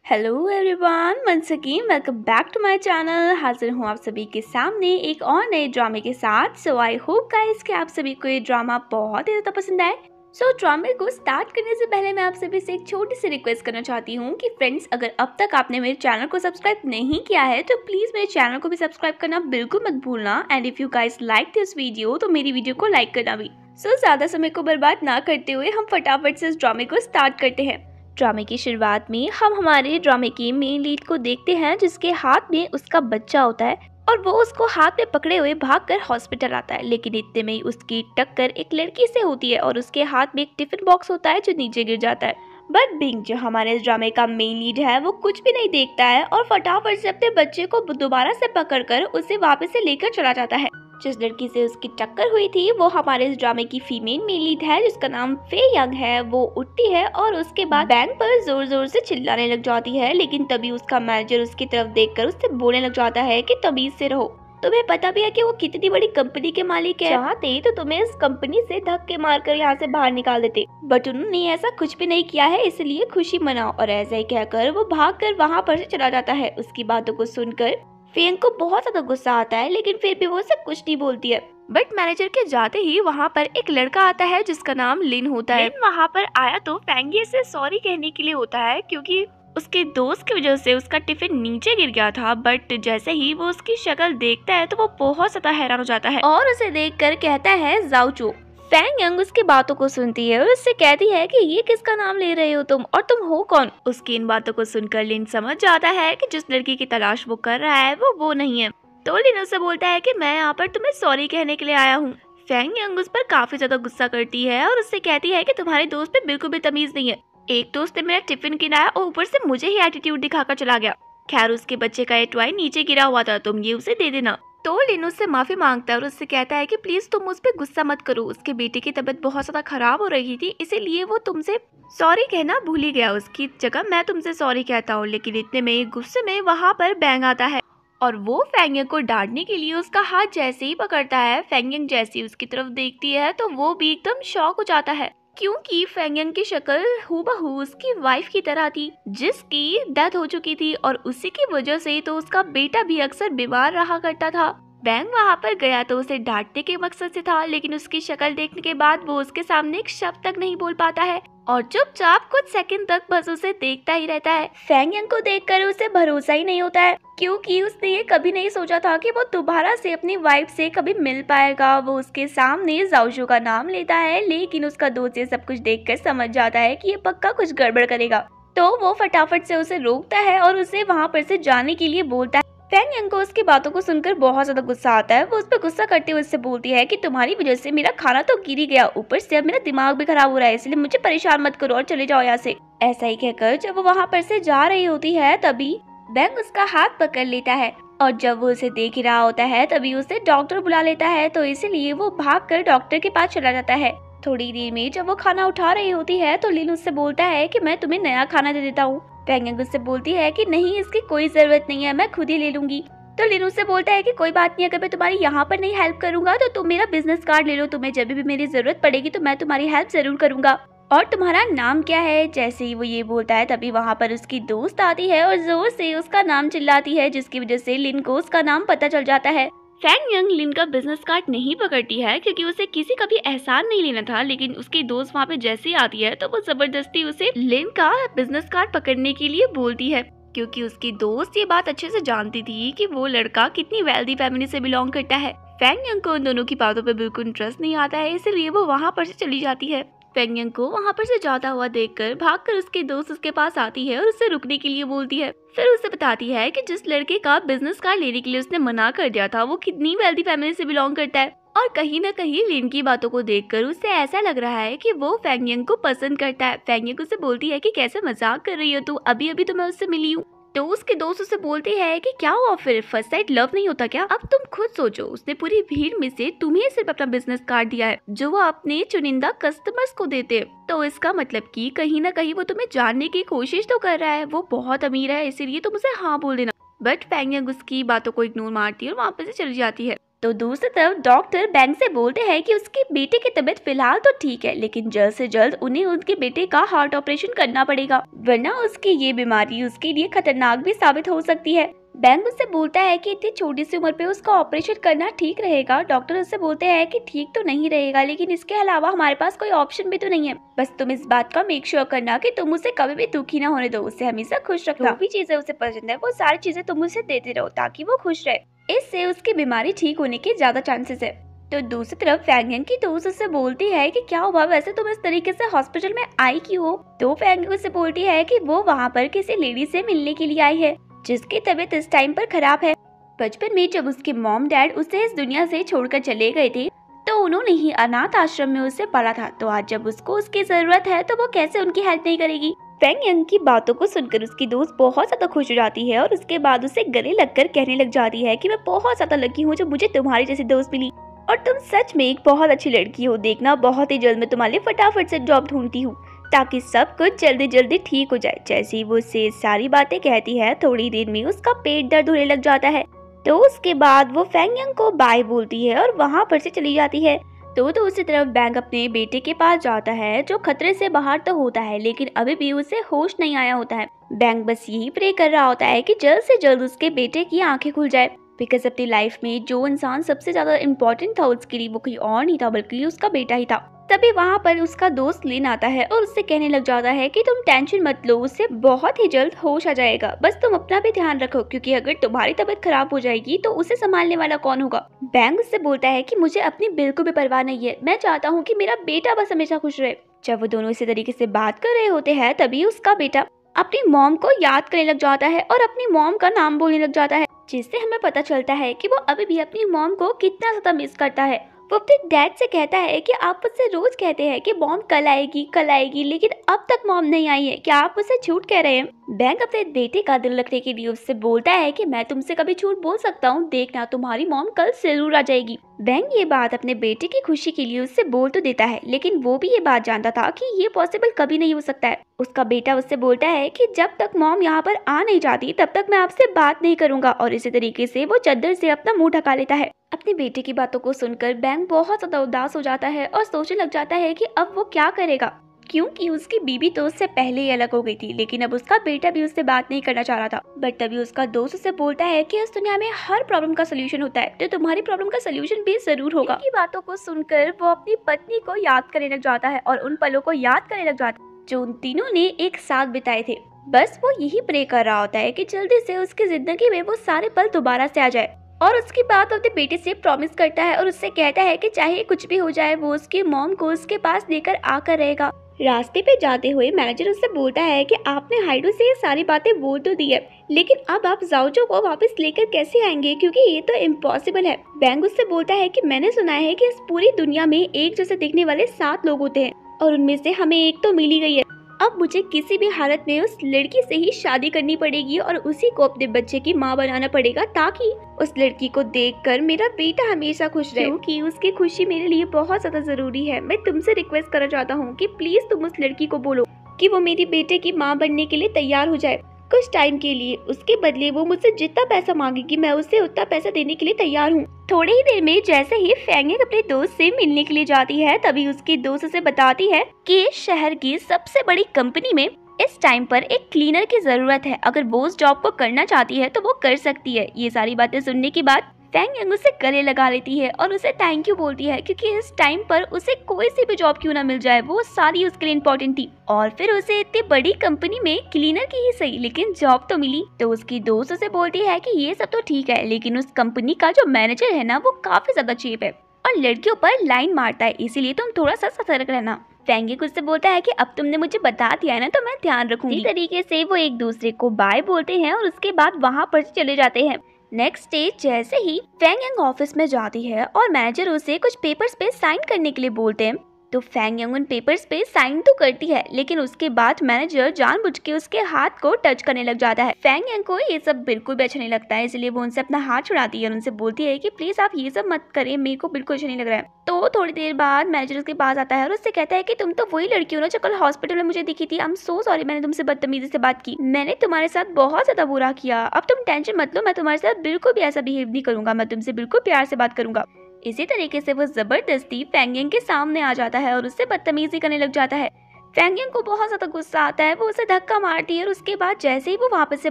Hello everyone, once again welcome back to my channel. हाजिर हूँ आप सभी के सामने एक और नए ड्रामे के साथ। सो आई होप गाइस कि आप सभी को ये ड्रामा बहुत ही ज़्यादा पसंद आए। सो ड्रामे को स्टार्ट करने से पहले मैं आप सभी से एक छोटी सी रिक्वेस्ट करना चाहती हूँ कि फ्रेंड्स, अगर अब तक आपने मेरे चैनल को सब्सक्राइब नहीं किया है तो प्लीज़ मेरे चैनल को भी सब्सक्राइब करना बिल्कुल मत भूलना। And if you guys like this video तो मेरी वीडियो को लाइक करना भी। सो ज़्यादा समय को बर्बाद ना करते हुए हम फटाफट से इस ड्रामे को स्टार्ट करते हैं। ड्रामे की शुरुआत में हम हमारे ड्रामे के मेन लीड को देखते हैं जिसके हाथ में उसका बच्चा होता है और वो उसको हाथ में पकड़े हुए भागकर हॉस्पिटल आता है। लेकिन इतने में ही उसकी टक्कर एक लड़की से होती है और उसके हाथ में एक टिफिन बॉक्स होता है जो नीचे गिर जाता है। बट बिंग, जो हमारे इस ड्रामे का मेन लीड है, वो कुछ भी नहीं देखता है और फटाफट से अपने बच्चे को दोबारा से पकड़कर उसे वापस से लेकर चला जाता है। जिस लड़की से उसकी टक्कर हुई थी वो हमारे इस ड्रामे की फीमेल मेन लीड है जिसका नाम फे यंग है। वो उठती है और उसके बाद बैंक पर जोर जोर से चिल्लाने लग जाती है। लेकिन तभी उसका मैनेजर उसकी तरफ देखकर उससे बोलने लग जाता है कि तमीज से रहो, तुम्हें पता भी है कि वो कितनी बड़ी कंपनी के मालिक है, चाहते तो तुम्हें इस कंपनी से धक्के मारकर यहाँ से बाहर निकाल देते, बट उन्होंने ऐसा कुछ भी नहीं किया है, इसलिए खुशी मनाओ। और ऐसा ही कहकर वो भागकर वहाँ पर से चला जाता है। उसकी बातों को सुनकर फेंग को बहुत ज्यादा गुस्सा आता है, लेकिन फिर भी वो उसे कुछ नहीं बोलती है। बट मैनेजर के जाते ही वहाँ पर एक लड़का आता है जिसका नाम लिन होता है। लिन वहाँ पर आया तो फेंगी से सॉरी कहने के लिए होता है क्योंकि उसके दोस्त की वजह से उसका टिफिन नीचे गिर गया था। बट जैसे ही वो उसकी शक्ल देखता है तो वो बहुत ज्यादा हैरान हो जाता है और उसे देखकर कहता है जाओचो। फैंग यंग उसकी बातों को सुनती है और उससे कहती है कि ये किसका नाम ले रहे हो तुम और तुम हो कौन। उसकी इन बातों को सुनकर लिन समझ जाता है कि जिस लड़की की तलाश वो कर रहा है वो नहीं है। तो लिन उससे बोलता है कि मैं यहाँ पर तुम्हें सॉरी कहने के लिए आया हूँ। फैंग यंग उस पर काफी ज्यादा गुस्सा करती है और उससे कहती है कि तुम्हारे दोस्त पे बिल्कुल भी तमीज नहीं है। एक दोस्त ने मेरा टिफिन गिराया और ऊपर से मुझे ही एटीट्यूड दिखाकर चला गया। खैर, उसके बच्चे का ये टॉय नीचे गिरा हुआ था, तुम ये उसे दे देना। तो लिन उससे माफी मांगता है और उससे कहता है कि प्लीज तुम उस पर गुस्सा मत करो, उसके बेटे की तबीयत बहुत ज्यादा खराब हो रही थी इसीलिए वो तुमसे सॉरी कहना भूल ही गया, उसकी जगह मैं तुमसे सॉरी कहता हूँ। लेकिन इतने में गुस्से में वहाँ पर बैंग आता है और वो फेंग को डांटने के लिए उसका हाथ जैसे ही पकड़ता है। फेंग जैसे ही उसकी तरफ देखती है तो वो भी एकदम शॉक हो जाता है क्योंकि फेंग की शक्ल हूबहू उसकी वाइफ की तरह थी जिसकी डेथ हो चुकी थी और उसी की वजह से तो उसका बेटा भी अक्सर बीमार रहा करता था। बैंग वहाँ पर गया तो उसे डांटने के मकसद से था, लेकिन उसकी शक्ल देखने के बाद वो उसके सामने एक शब्द तक नहीं बोल पाता है और चुपचाप कुछ सेकंड तक बस उसे देखता ही रहता है। फेंग यंग को देखकर उसे भरोसा ही नहीं होता है क्योंकि उसने ये कभी नहीं सोचा था कि वो दोबारा से अपनी वाइफ से कभी मिल पाएगा। वो उसके सामने जाओशो का नाम लेता है, लेकिन उसका दोस्त ये सब कुछ देखकर समझ जाता है कि ये पक्का कुछ गड़बड़ करेगा। तो वो फटाफट से उसे रोकता है और उसे वहाँ पर से जाने के लिए बोलता है। फेंग यंग को उसकी बातों को सुनकर बहुत ज्यादा गुस्सा आता है। वो उस पर गुस्सा करते हुए उससे बोलती है कि तुम्हारी वजह से मेरा खाना तो गिर ही गया, ऊपर से अब मेरा दिमाग भी खराब हो रहा है, इसलिए मुझे परेशान मत करो और चले जाओ यहाँ से। ऐसा ही कहकर जब वो वहाँ पर से जा रही होती है तभी बैंग उसका हाथ पकड़ लेता है और जब वो उसे देख ही रहा होता है तभी उसे डॉक्टर बुला लेता है। तो इसीलिए वो भागकर डॉक्टर के पास चला जाता है। थोड़ी देर में जब वो खाना उठा रही होती है तो लिन उससे बोलता है कि मैं तुम्हें नया खाना दे देता हूँ। फेंग उससे बोलती है कि नहीं, इसकी कोई जरूरत नहीं है, मैं खुद ही ले लूंगी। तो लिन उससे बोलता है कि कोई बात नहीं, अगर मैं तुम्हारी यहाँ पर नहीं हेल्प करूंगा तो तुम मेरा बिजनेस कार्ड ले लो, तुम्हें जब भी मेरी जरूरत पड़ेगी तो मैं तुम्हारी हेल्प जरूर करूंगा। और तुम्हारा नाम क्या है? जैसे ही वो ये बोलता है तभी वहाँ पर उसकी दोस्त आती है और जोर से उसका नाम चिल्लाती है जिसकी वजह से लिन को उसका नाम पता चल जाता है। फेंग यंग लिन का बिजनेस कार्ड नहीं पकड़ती है क्योंकि उसे किसी का भी एहसान नहीं लेना था, लेकिन उसकी दोस्त वहाँ पे जैसे ही आती है तो वो जबरदस्ती उसे लिन का बिजनेस कार्ड पकड़ने के लिए बोलती है क्योंकि उसकी दोस्त ये बात अच्छे से जानती थी कि वो लड़का कितनी वेल्दी फैमिली से बिलोंग करता है। फेंग यंग को उन दोनों की बातों पे बिल्कुल इंटरेस्ट नहीं आता है, इसलिए वो वहाँ पर से चली जाती है। फेंग यंग को वहाँ पर से जाता हुआ देखकर भागकर उसके दोस्त उसके पास आती है और उससे रुकने के लिए बोलती है। फिर उसे बताती है कि जिस लड़के का बिजनेस कार्ड लेने के लिए उसने मना कर दिया था वो कितनी वेल्दी फैमिली से बिलोंग करता है और कहीं न कहीं लिन की बातों को देखकर उसे ऐसा लग रहा है कि वो फेंग यंग को पसंद करता है। फेंग यंग उसे बोलती है कि कैसे मजाक कर रही हो तू, अभी अभी तो मैं उससे मिली हूँ। तो उसके दोस्त उसे बोलते हैं कि क्या हुआ, फिर फर्स्ट साइड लव नहीं होता क्या? अब तुम खुद सोचो, उसने पूरी भीड़ में से तुम्हें सिर्फ अपना बिजनेस कार्ड दिया है जो वो अपने चुनिंदा कस्टमर्स को देते हैं। तो इसका मतलब कि कहीं ना कहीं वो तुम्हें जानने की कोशिश तो कर रहा है, वो बहुत अमीर है इसीलिए तुम उसे हाँ बोल देना। बट फेंग यंग उसकी बातों को इग्नोर मारती है और वहाँ पे से चली जाती है। तो दूसरी तरफ डॉक्टर बैंक से बोलते हैं कि उसके बेटे की तबीयत फिलहाल तो ठीक है, लेकिन जल्द से जल्द उन्हें उनके बेटे का हार्ट ऑपरेशन करना पड़ेगा, वरना उसकी ये बीमारी उसके लिए खतरनाक भी साबित हो सकती है। बैंक उससे बोलता है कि इतनी छोटी सी उम्र पे उसका ऑपरेशन करना ठीक रहेगा। डॉक्टर उससे बोलते हैं कि ठीक तो नहीं रहेगा, लेकिन इसके अलावा हमारे पास कोई ऑप्शन भी तो नहीं है। बस तुम इस बात का मेक श्योर करना कि तुम उसे कभी भी दुखी ना होने दो, उसे हमेशा खुश रखना। जो भी चीजें उसे पसंद है वो सारी चीजें तुम उसे देते रहो ताकि वो खुश रहे, इससे उसकी बीमारी ठीक होने के ज्यादा चांसेस है। तो दूसरी तरफ फैंग यांग की दोस्त उससे बोलती है कि क्या हुआ, वैसे तुम इस तरीके से हॉस्पिटल में आई क्यों हो? तो फैंग यांग उससे बोलती है कि वो वहाँ पर किसी लेडी से मिलने के लिए आई है जिसकी तबीयत इस टाइम पर खराब है। बचपन में जब उसके मॉम डैड उसे इस दुनिया से छोड़कर चले गए थे तो उन्होंने ही अनाथ आश्रम में उसे पढ़ा था, तो आज जब उसको उसकी जरूरत है तो वो कैसे उनकी हेल्प नहीं करेगी। फैंग यांग की बातों को सुनकर उसकी दोस्त बहुत ज्यादा खुश हो जाती है और उसके बाद उसे गले लगकर कहने लग जाती है कि मैं बहुत ज्यादा लकी हूँ जो मुझे तुम्हारी जैसी दोस्त मिली, और तुम सच में एक बहुत अच्छी लड़की हो। देखना बहुत ही जल्द मैं तुम्हारे लिए फटाफट से जॉब ढूंढती हूँ ताकि सब कुछ जल्दी जल्दी ठीक हो जाए। जैसे ही वो उससे सारी बातें कहती है थोड़ी देर में उसका पेट दर्द होने लग जाता है, तो उसके बाद वो फैंग यांग को बाय बोलती है और वहाँ पर से चली जाती है। तो दूसरी तरफ बैंक अपने बेटे के पास जाता है जो खतरे से बाहर तो होता है, लेकिन अभी भी उसे होश नहीं आया होता है। बैंक बस यही प्रे कर रहा होता है कि जल्द से जल्द उसके बेटे की आंखें खुल जाए, बिकॉज अपनी लाइफ में जो इंसान सबसे ज्यादा इम्पोर्टेंट था उसके लिए वो कोई और नहीं था बल्कि उसका बेटा ही था। तभी वहाँ पर उसका दोस्त लिन आता है और उससे कहने लग जाता है कि तुम टेंशन मत लो, उससे बहुत ही जल्द होश आ जाएगा, बस तुम अपना भी ध्यान रखो क्योंकि अगर तुम्हारी तबीयत खराब हो जाएगी तो उसे संभालने वाला कौन होगा। बैंक उससे बोलता है कि मुझे अपनी बिल्कुल भी परवाह नहीं है, मैं चाहता हूँ कि मेरा बेटा बस हमेशा खुश रहे। जब वो दोनों इसी तरीके से बात कर रहे होते हैं तभी उसका बेटा अपनी मॉम को याद करने लग जाता है और अपनी मॉम का नाम बोलने लग जाता है, जिससे हमें पता चलता है कि वो अभी भी अपनी मॉम को कितना ज्यादा मिस करता है। वो अपने डैड से कहता है कि आप मुझसे रोज कहते हैं कि मॉम कल आएगी, लेकिन अब तक मॉम नहीं आई है, क्या आप मुझसे झूठ कह रहे हैं? बैंक अपने बेटे का दिल रखने के लिए उससे बोलता है कि मैं तुमसे कभी झूठ बोल सकता हूँ, देखना तुम्हारी मॉम कल जरूर आ जाएगी। बैंक ये बात अपने बेटे की खुशी के लिए उससे बोल तो देता है, लेकिन वो भी ये बात जानता था कि ये पॉसिबल कभी नहीं हो सकता है। उसका बेटा उससे बोलता है कि जब तक मॉम यहाँ पर आ नहीं जाती तब तक मैं आपसे बात नहीं करूंगा, और इसी तरीके से वो चादर से अपना मुंह ढका लेता है। अपने बेटे की बातों को सुनकर बैंक बहुत ज्यादा उदास हो जाता है और सोचने लग जाता है कि अब वो क्या करेगा, क्योंकि उसकी बीबी तो उससे पहले ही अलग हो गई थी, लेकिन अब उसका बेटा भी उससे बात नहीं करना चाह रहा था। बट तभी उसका दोस्त उससे बोलता है कि इस दुनिया में हर प्रॉब्लम का सोल्यूशन होता है, तो तुम्हारी प्रॉब्लम का सोल्यूशन भी जरूर होगा। इनकी बातों को सुनकर वो अपनी पत्नी को याद करने लग जाता है और उन पलों को याद करने लग जाता है जो उन तीनों ने एक साथ बिताए थे। बस वो यही प्रे कर रहा होता है कि जल्दी से उसकी जिंदगी में वो सारे पल दोबारा से आ जाए, और उसकी बात अपने बेटे से प्रॉमिस करता है और उससे कहता है कि चाहे कुछ भी हो जाए वो उसकी मॉम को उसके पास लेकर आकर रहेगा। रास्ते पे जाते हुए मैनेजर उससे बोलता है कि आपने हाइडू से ये सारी बातें बोल तो दी है, लेकिन अब आप जाओजो को वापस लेकर कैसे आएंगे, क्योंकि ये तो इम्पॉसिबल है। बैंक उससे बोलता है कि मैंने सुना है कि इस पूरी दुनिया में एक जैसे दिखने वाले 7 लोग होते हैं और उनमें से हमें एक तो मिल ही गई है। अब मुझे किसी भी हालत में उस लड़की से ही शादी करनी पड़ेगी और उसी को अपने बच्चे की माँ बनाना पड़ेगा ताकि उस लड़की को देखकर मेरा बेटा हमेशा खुश रहे, क्योंकि उसकी खुशी मेरे लिए बहुत ज्यादा जरूरी है। मैं तुमसे रिक्वेस्ट करना चाहता हूँ कि प्लीज तुम उस लड़की को बोलो कि वो मेरे बेटे की माँ बनने के लिए तैयार हो जाए कुछ टाइम के लिए। उसके बदले वो मुझसे जितना पैसा मांगेगी मैं उसे उतना पैसा देने के लिए तैयार हूँ। थोड़ी ही देर में जैसे ही फैंग यांग अपने दोस्त से मिलने के लिए जाती है तभी उसकी दोस्त उसे बताती है कि शहर की सबसे बड़ी कंपनी में इस टाइम पर एक क्लीनर की जरूरत है, अगर वो उस जॉब को करना चाहती है तो वो कर सकती है। ये सारी बातें सुनने के बाद फैंग यांग उसे गले लगा लेती है और उसे थैंक यू बोलती है, क्योंकि इस टाइम पर उसे कोई सी भी जॉब क्यों ना मिल जाए वो सारी उसके लिए इम्पोर्टेंट थी। और फिर उसे इतनी बड़ी कंपनी में क्लीनर की ही सही लेकिन जॉब तो मिली। तो उसकी दोस्त उसे बोलती है कि ये सब तो ठीक है, लेकिन उस कंपनी का जो मैनेजर है ना वो काफी ज्यादा चीप है और लड़कियों पर लाइन मारता है, इसीलिए तुम थोड़ा सा सतर्क रहना। फैंग यांग उससे बोलता है कि अब तुमने मुझे बता दिया है ना तो मैं ध्यान रखूंगी। इसी तरीके से वो एक दूसरे को बाय बोलते हैं और उसके बाद वहाँ पर चले जाते हैं। नेक्स्ट डे जैसे ही फैंग यांग ऑफिस में जाती है और मैनेजर उसे कुछ पेपर्स पे साइन करने के लिए बोलते हैं तो फैंग यंग उन पेपर्स पे साइन तो करती है, लेकिन उसके बाद मैनेजर जानबूझ के उसके हाथ को टच करने लग जाता है। फैंग यंग को ये सब बिल्कुल भी अच्छा नहीं लगता है, इसलिए वो उनसे अपना हाथ छुड़ाती है और उनसे बोलती है कि प्लीज आप ये सब मत करें, मेरे को बिल्कुल अच्छा नहीं लग रहा है। तो थोड़ी देर बाद मैनेजर उसके पास आता है और उससे कहता है कि तुम तो वही लड़की हो ना जो कल हॉस्पिटल में मुझे दिखी थी। आई एम सो सॉरी, मैंने तुमसे बदतमीजी से बात की, मैंने तुम्हारे साथ बहुत ज्यादा बुरा किया। अब तुम टेंशन मत लो, मैं तुम्हारे साथ बिल्कुल भी ऐसा बिहेव नहीं करूंगा, मैं तुमसे बिल्कुल प्यार से बात करूंगा। इसी तरीके से वो जबरदस्ती फैंग यंग के सामने आ जाता है और उससे बदतमीजी करने लग जाता है। फैंग यंग को बहुत ज्यादा गुस्सा आता है, वो उसे धक्का मारती है और उसके बाद जैसे ही वो वापस से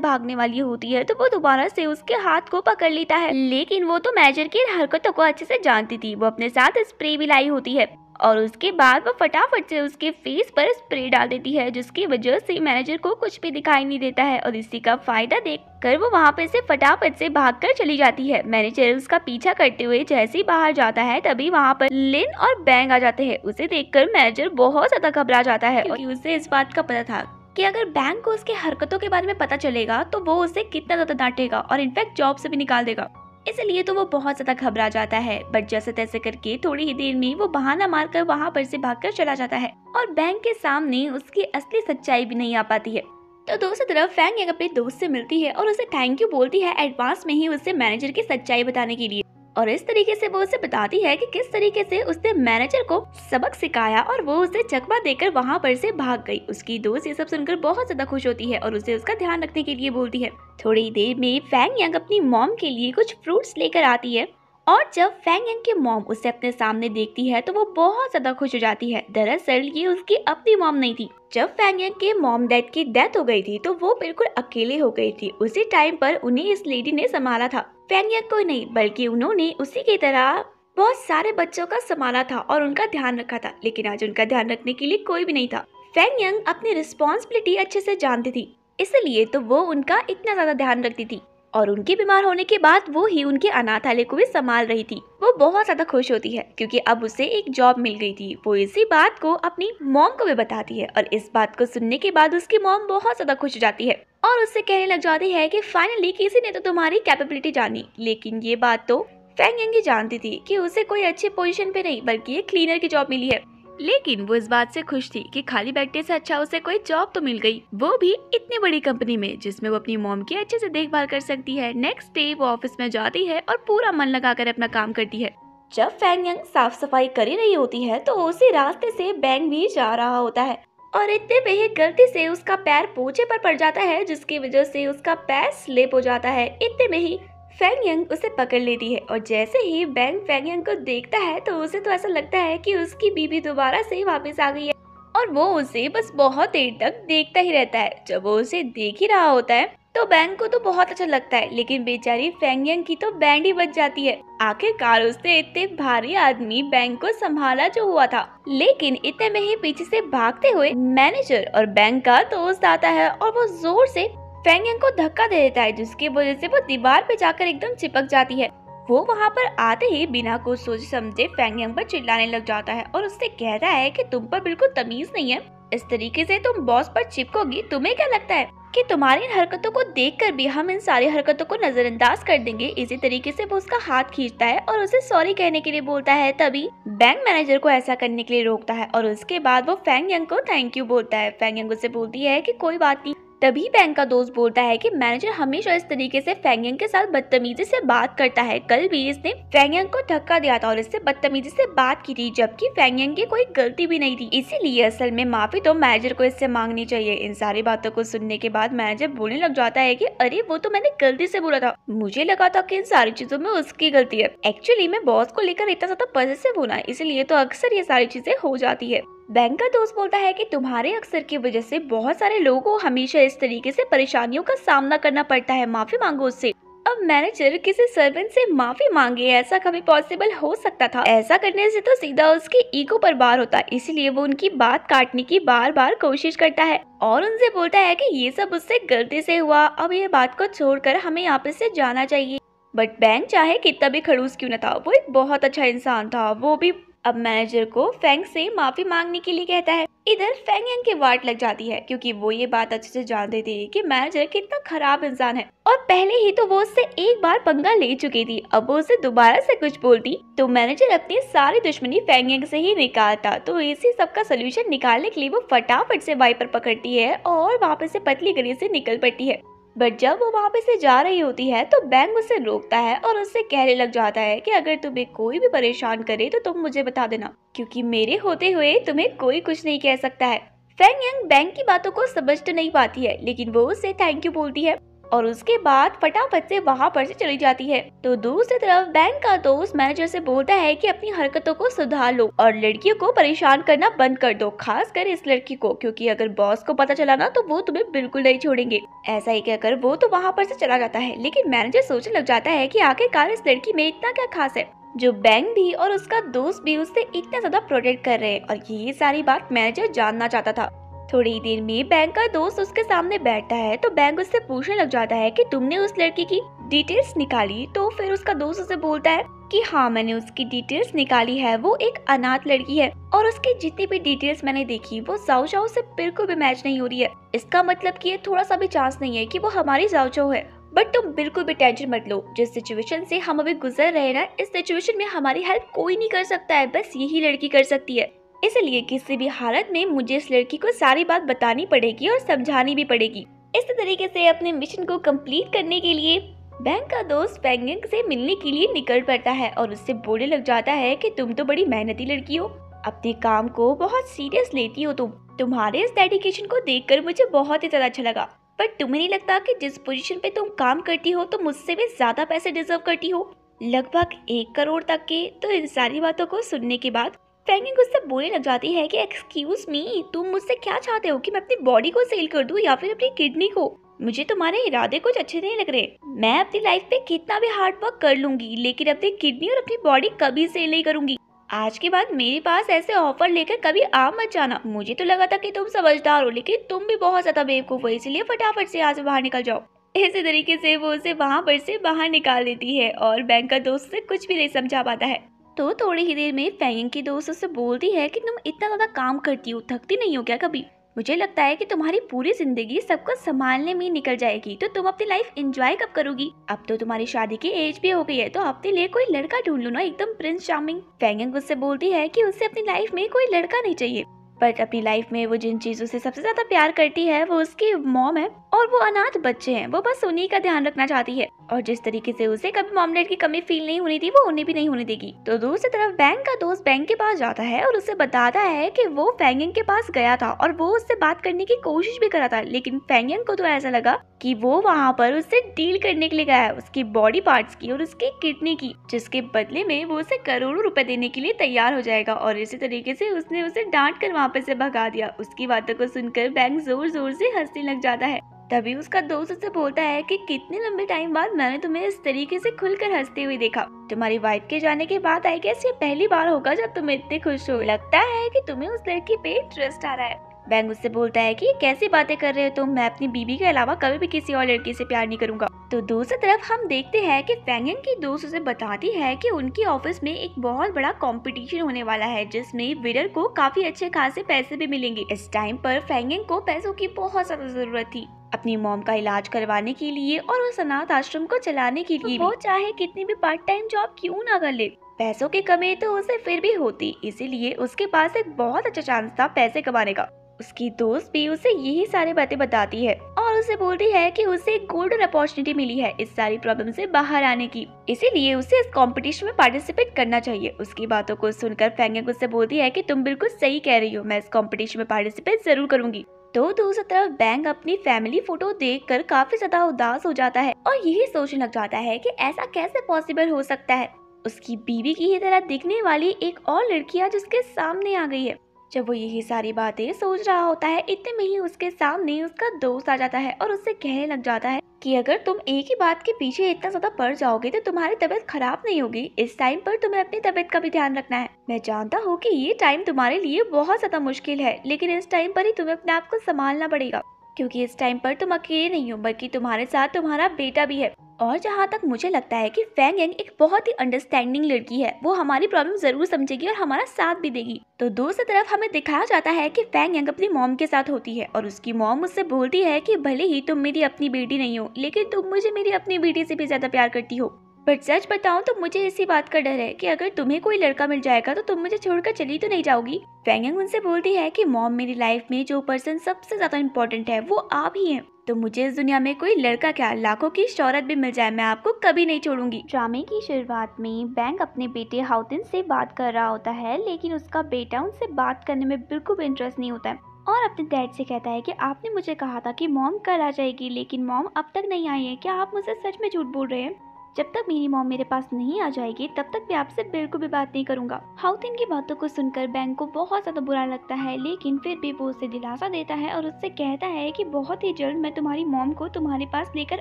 भागने वाली होती है तो वो दोबारा से उसके हाथ को पकड़ लेता है। लेकिन वो तो मैनेजर की हरकतों को अच्छे से जानती थी, वो अपने साथ स्प्रे भी लाई होती है और उसके बाद वो फटाफट से उसके फेस पर स्प्रे डाल देती है, जिसकी वजह से मैनेजर को कुछ भी दिखाई नहीं देता है और इसी का फायदा देखकर वो वहाँ पे से फटाफट से भागकर चली जाती है। मैनेजर उसका पीछा करते हुए जैसे ही बाहर जाता है तभी वहाँ पर लिन और बैंग आ जाते हैं। उसे देखकर मैनेजर बहुत ज्यादा घबरा जाता है क्योंकि उसे इस बात का पता था कि अगर बैंक को उसकी हरकतों के बारे में पता चलेगा तो वो उसे कितना ज्यादा डांटेगा और इनफैक्ट जॉब से भी निकाल देगा, इसलिए तो वो बहुत ज्यादा घबरा जाता है। बट जैसे तैसे करके थोड़ी ही देर में वो बहाना मारकर वहाँ पर से भागकर चला जाता है और बैंक के सामने उसकी असली सच्चाई भी नहीं आ पाती है। तो दूसरी तरफ फैंग यंग अपने दोस्त से मिलती है और उसे थैंक यू बोलती है एडवांस में ही उसे मैनेजर की सच्चाई बताने के लिए, और इस तरीके से वो उसे बताती है कि किस तरीके से उसने मैनेजर को सबक सिखाया और वो उसे चकमा देकर वहाँ पर से भाग गई। उसकी दोस्त ये सब सुनकर बहुत ज्यादा खुश होती है और उसे उसका ध्यान रखने के लिए बोलती है। थोड़ी देर में फैंग यंग अपनी मॉम के लिए कुछ फ्रूट्स लेकर आती है और जब फैंग यंग की मॉम उसे अपने सामने देखती है तो वो बहुत ज्यादा खुश हो जाती है। दरअसल ये उसकी अपनी मॉम नहीं थी। जब फैंग यंग के मॉम डैड की डेथ हो गई थी तो वो बिल्कुल अकेले हो गई थी। उसी टाइम पर उन्हें इस लेडी ने संभाला था। फैंग यंग को नहीं बल्कि उन्होंने उसी की तरह बहुत सारे बच्चों का संभाला था और उनका ध्यान रखा था, लेकिन आज उनका ध्यान रखने के लिए कोई भी नहीं था। फैंग यंग अपनी रिस्पॉन्सिबिलिटी अच्छे से जानती थी, इसलिए तो वो उनका इतना ज्यादा ध्यान रखती थी और उनके बीमार होने के बाद वो ही उनके अनाथालय को भी संभाल रही थी। वो बहुत ज्यादा खुश होती है क्योंकि अब उसे एक जॉब मिल गई थी। वो इसी बात को अपनी मॉम को भी बताती है और इस बात को सुनने के बाद उसकी मॉम बहुत ज्यादा खुश हो जाती है और उससे कहने लग जाती है कि फाइनली किसी ने तो तुम्हारी कैपेबिलिटी जानी। लेकिन ये बात तो फैंग यंग ही जानती थी कि उसे कोई अच्छी पोजीशन पे नहीं बल्कि एक क्लीनर की जॉब मिली है, लेकिन वो इस बात से खुश थी कि खाली बैठने से अच्छा उसे कोई जॉब तो मिल गई, वो भी इतनी बड़ी कंपनी में जिसमें वो अपनी मॉम की अच्छे से देखभाल कर सकती है। नेक्स्ट डे वो ऑफिस में जाती है और पूरा मन लगाकर अपना काम करती है। जब फैंग यंग साफ सफाई कर ही रही होती है तो उसी रास्ते से बैंग भी जा रहा होता है और इतने में ही गलती से उसका पैर पोछे पर पड़ जाता है, जिसकी वजह से उसका पैर स्लिप हो जाता है। इतने में ही फैंग यंग उसे पकड़ लेती है और जैसे ही बैंग फैंग यंग को देखता है तो उसे तो ऐसा लगता है कि उसकी बीवी दोबारा से वापस आ गई है और वो उसे बस बहुत देर तक देखता ही रहता है। जब वो उसे देख ही रहा होता है तो बैंग को तो बहुत अच्छा लगता है, लेकिन बेचारी फैंग यंग की तो बैंड ही बच जाती है। आखिरकार उसने इतने भारी आदमी बैंग को संभाला जो हुआ था, लेकिन इतने में ही पीछे से भागते हुए मैनेजर और बैंग का दोस्त आता है और वो जोर से फैंग यंग को धक्का दे देता है, जिसकी वजह से वो दीवार पे जाकर एकदम चिपक जाती है। वो वहाँ पर आते ही बिना कुछ सोचे समझे फैंग यंग पर चिल्लाने लग जाता है और उससे कहता है कि तुम पर बिल्कुल तमीज नहीं है, इस तरीके से तुम बॉस पर चिपकोगी, तुम्हें क्या लगता है कि तुम्हारी इन हरकतों को देखकर भी हम इन सारी हरकतों को नजरअंदाज कर देंगे। इसी तरीके से वो उसका हाथ खींचता है और उसे सॉरी कहने के लिए बोलता है। तभी बैंक मैनेजर को ऐसा करने के लिए रोकता है और उसके बाद वो फैंग यंग को थैंक यू बोलता है। फैंग यंग उसे बोलती है कि कोई बात नहीं। तभी बैंक का दोस्त बोलता है कि मैनेजर हमेशा इस तरीके से फैंग यंग के साथ बदतमीजी से बात करता है, कल भी इसने फैंग यंग को धक्का दिया था और इससे बदतमीजी से बात की थी, जबकि फैंग यंग की कोई गलती भी नहीं थी। इसीलिए असल में माफी तो मैनेजर को इससे मांगनी चाहिए। इन सारी बातों को सुनने के बाद मैनेजर बोलने लग जाता है कि अरे वो तो मैंने गलती से बोला था, मुझे लगा था कि इन सारी चीजों में उसकी गलती है। एक्चुअली मैं बॉस को लेकर इतना ज्यादा पॉजिटिव होना, इसलिए तो अक्सर ये सारी चीजें हो जाती है। बैंक का दोस्त बोलता है कि तुम्हारे अक्सर की वजह से बहुत सारे लोगों को हमेशा इस तरीके से परेशानियों का सामना करना पड़ता है, माफी मांगो उससे। अब मैनेजर किसी सर्वेंट से माफी मांगे, ऐसा कभी पॉसिबल हो सकता था? ऐसा करने से तो सीधा उसके ईगो पर बार होता, इसलिए वो उनकी बात काटने की बार बार कोशिश करता है और उनसे बोलता है कि ये सब उससे गलती से हुआ, अब ये बात को छोड़कर हमें यहाँ पे से जाना चाहिए। बट बैंक चाहे कितना भी खड़ूस क्यों न था, वो एक बहुत अच्छा इंसान था, वो भी अब मैनेजर को फेंग से माफी मांगने के लिए कहता है। इधर फेंग यांग की वाट लग जाती है क्योंकि वो ये बात अच्छे से जानते थे कि मैनेजर कितना खराब इंसान है और पहले ही तो वो उससे एक बार पंगा ले चुकी थी। अब वो उसे दोबारा से कुछ बोलती तो मैनेजर अपनी सारी दुश्मनी फेंग यांग से ही निकालता। तो इसी सब का सोल्यूशन निकालने के लिए वो फटाफट से वाइपर पकड़ती है और वहाँ से पतली गली से निकल पड़ती है। बट जब वो वहाँ पे से जा रही होती है तो बैंक उसे रोकता है और उससे कहने लग जाता है कि अगर तुम्हें कोई भी परेशान करे तो तुम मुझे बता देना, क्योंकि मेरे होते हुए तुम्हें कोई कुछ नहीं कह सकता है। फेंग यांग बैंक की बातों को समझ तो नहीं पाती है, लेकिन वो उसे थैंक यू बोलती है और उसके बाद फटाफट से वहाँ पर से चली जाती है। तो दूसरी तरफ बैंक का दोस्त मैनेजर से बोलता है कि अपनी हरकतों को सुधार लो और लड़कियों को परेशान करना बंद कर दो, खासकर इस लड़की को, क्योंकि अगर बॉस को पता चला ना तो वो तुम्हें बिल्कुल नहीं छोड़ेंगे। ऐसा ही कहकर वो तो वहाँ पर से चला जाता है, लेकिन मैनेजर सोचने लग जाता है कि आखिरकार इस लड़की में इतना क्या खास है जो बैंक भी और उसका दोस्त भी उससे इतना ज्यादा प्रोटेक्ट कर रहे हैं। और ये सारी बात मैनेजर जानना चाहता था। थोड़ी देर में बैंक का दोस्त उसके सामने बैठता है तो बैंक उससे पूछने लग जाता है कि तुमने उस लड़की की डिटेल्स निकाली। तो फिर उसका दोस्त उसे बोलता है कि हाँ, मैंने उसकी डिटेल्स निकाली है। वो एक अनाथ लड़की है और उसकी जितनी भी डिटेल्स मैंने देखी वो जाओ जाओ से बिल्कुल भी मैच नहीं हो रही है। इसका मतलब कि ये थोड़ा सा भी चांस नहीं है कि वो हमारी जाओ जाओ है। बट तुम बिल्कुल भी टेंशन मत लो, जिस सिचुएशन से हम अभी गुजर रहे हैं ना, इस सिचुएशन में हमारी हेल्प कोई नहीं कर सकता है, बस यही लड़की कर सकती है। इसलिए किसी भी हालत में मुझे इस लड़की को सारी बात बतानी पड़ेगी और समझानी भी पड़ेगी। इस तरीके से अपने मिशन को कंप्लीट करने के लिए बैंक का दोस्त फेंग यांग से मिलने के लिए निकल पड़ता है और उससे बोलने लग जाता है कि तुम तो बड़ी मेहनती लड़की हो, अपने काम को बहुत सीरियस लेती हो। तुम्हारे इस डेडिकेशन को देखकर मुझे बहुत ही ज्यादा अच्छा लगा। पर तुम्हें नहीं लगता कि जिस पोजीशन पे तुम काम करती हो तो मुझसे भी ज्यादा पैसे डिजर्व करती हो, लगभग 1 करोड़ तक के। तो इन सारी बातों को सुनने के बाद फेंग यांग उससे बोलने लग जाती है कि एक्सक्यूज मी, तुम मुझसे क्या चाहते हो कि मैं अपनी बॉडी को सेल कर दूं या फिर अपनी किडनी को? मुझे तुम्हारे इरादे कुछ अच्छे नहीं लग रहे। मैं अपनी लाइफ पे कितना भी हार्ड वर्क कर लूंगी, लेकिन अपनी किडनी और अपनी बॉडी कभी सेल नहीं करूंगी। आज के बाद मेरे पास ऐसे ऑफर लेकर कभी आ मत जाना। मुझे तो लगा था कि तुम समझदार हो, लेकिन तुम भी बहुत ज्यादा बेवकूफ हो, इसलिए फटाफट से यहाँ से बाहर निकल जाओ। इसी तरीके से वो उसे वहाँ पर से बाहर निकाल देती है और बैंक का दोस्त से कुछ भी नहीं समझा पाता है। तो थोड़ी ही देर में फेंग यांग की दोस्त उससे बोलती है कि तुम इतना ज्यादा काम करती हो, थकती नहीं हो क्या कभी? मुझे लगता है कि तुम्हारी पूरी जिंदगी सबको संभालने में निकल जाएगी, तो तुम अपनी लाइफ एंजॉय कब करोगी? अब तो तुम्हारी शादी की एज भी हो गई है, तो अपने लिए कोई लड़का ढूंढ लो ना, एकदम प्रिंस चार्मिंग। फेंग यांग उससे बोलती है कि उसे अपनी लाइफ में कोई लड़का नहीं चाहिए, बट अपनी लाइफ में वो जिन चीजों से सबसे ज्यादा प्यार करती है वो उसकी मॉम है और वो अनाथ बच्चे हैं। वो बस उन्हीं का ध्यान रखना चाहती है और जिस तरीके से उसे कभी मॉम डैड की कमी फील नहीं होनी थी वो उन्हें भी नहीं होने देगी। तो दूसरी तरफ बैंक का दोस्त बैंक के पास जाता है और उसे बताता है कि वो फेंग यांग के पास गया था और वो उससे बात करने की कोशिश भी करा था, लेकिन फेंग यांग को तो ऐसा लगा कि वो वहाँ पर उससे डील करने के लिए गया है, उसकी बॉडी पार्ट्स की और उसकी किडनी की, जिसके बदले में वो उसे करोड़ों रुपए देने के लिए तैयार हो जाएगा। और इसी तरीके से उसने उसे डांट कर वहाँ पे से भगा दिया। उसकी बातों को सुनकर बैंक जोर जोर से हंसने लग जाता है। तभी उसका दोस्त उससे बोलता है कि कितने लंबे टाइम बाद मैंने तुम्हें इस तरीके से खुलकर हंसते हुए देखा। तुम्हारी वाइफ के जाने के बाद आई गेस ये पहली बार होगा जब तुम इतने खुश हो। लगता है कि तुम्हें उस लड़की पे इंटरेस्ट आ रहा है। बैंक उससे बोलता है कि कैसी बातें कर रहे हो तुम, मैं अपनी बीबी के अलावा कभी भी किसी और लड़की से प्यार नहीं करूंगा। तो दूसरी तरफ हम देखते हैं कि फेंग यांग की दोस्त उसे बताती है कि उनकी ऑफिस में एक बहुत बड़ा कंपटीशन होने वाला है जिसमें विनर को काफी अच्छे खासे पैसे भी मिलेंगे। इस टाइम पर फेंग यांग को पैसों की बहुत ज्यादा जरूरत थी अपनी मॉम का इलाज करवाने के लिए और उस अनाथ आश्रम को चलाने के लिए। वो चाहे कितनी भी पार्ट टाइम जॉब क्यों ना कर ले, पैसों की कमी तो उसे फिर भी होती, इसीलिए उसके पास एक बहुत अच्छा चांस था पैसे कमाने का। उसकी दोस्त भी उसे यही सारी बातें बताती है और उसे बोलती है कि उसे एक गोल्डन अपॉर्चुनिटी मिली है इस सारी प्रॉब्लम से बाहर आने की, इसीलिए उसे इस कंपटीशन में पार्टिसिपेट करना चाहिए। उसकी बातों को सुनकर फेंग यांग उससे बोलती है कि तुम बिल्कुल सही कह रही हो, मैं इस कंपटीशन में पार्टिसिपेट जरूर करूंगी। तो दूसरी तरफ बैंक अपनी फैमिली फोटो देखकर काफी ज्यादा उदास हो जाता है और यही सोचने लग जाता है कि ऐसा कैसे पॉसिबल हो सकता है, उसकी बीवी की ही तरह दिखने वाली एक और लड़की जिसके सामने आ गई है। जब वो यही सारी बातें सोच रहा होता है इतने में ही उसके सामने उसका दोस्त आ जाता है और उससे कहने लग जाता है कि अगर तुम एक ही बात के पीछे इतना ज्यादा पड़ जाओगे तो तुम्हारी तबीयत खराब नहीं होगी। इस टाइम पर तुम्हें अपनी तबीयत का भी ध्यान रखना है। मैं जानता हूँ कि ये टाइम तुम्हारे लिए बहुत ज्यादा मुश्किल है, लेकिन इस टाइम पर ही तुम्हें अपने आप को संभालना पड़ेगा, क्योंकि इस टाइम पर तुम अकेले नहीं हो बल्कि तुम्हारे साथ तुम्हारा बेटा भी है और जहाँ तक मुझे लगता है कि फैंग यांग एक बहुत ही अंडरस्टैंडिंग लड़की है, वो हमारी प्रॉब्लम जरूर समझेगी और हमारा साथ भी देगी। तो दूसरी तरफ हमें दिखाया जाता है कि फैंग यांग अपनी मॉम के साथ होती है और उसकी मॉम उससे बोलती है कि भले ही तुम मेरी अपनी बेटी नहीं हो, लेकिन तुम मुझे मेरी अपनी बेटी से भी ज्यादा प्यार करती हो। बट सच बताऊं तो मुझे इसी बात का डर है कि अगर तुम्हें कोई लड़का मिल जाएगा तो तुम मुझे छोड़कर चली तो नहीं जाओगी। फैंग यांग उनसे बोलती है कि मॉम, मेरी लाइफ में जो पर्सन सबसे ज्यादा इम्पोर्टेंट है वो आप ही हैं। तो मुझे इस दुनिया में कोई लड़का क्या, लाखों की शोहरत भी मिल जाए, मैं आपको कभी नहीं छोड़ूंगी। ड्रामे की शुरुआत में बैंक अपने बेटे हाउतिन से बात कर रहा होता है, लेकिन उसका बेटा उनसे बात करने में बिल्कुल भी इंटरेस्ट नहीं होता है और अपने डैड से कहता है कि आपने मुझे कहा था कि मॉम कल आ जाएगी, लेकिन मॉम अब तक नहीं आई है, क्या आप मुझसे सच में झूठ बोल रहे हैं? जब तक मेरी मॉम मेरे पास नहीं आ जाएगी तब तक मैं आपसे बिल्कुल भी बात नहीं करूंगा। हाउतिन की बातों को सुनकर बैंक को बहुत ज्यादा बुरा लगता है, लेकिन फिर भी वो उसे दिलासा देता है और उससे कहता है कि बहुत ही जल्द मैं तुम्हारी मॉम को तुम्हारे पास लेकर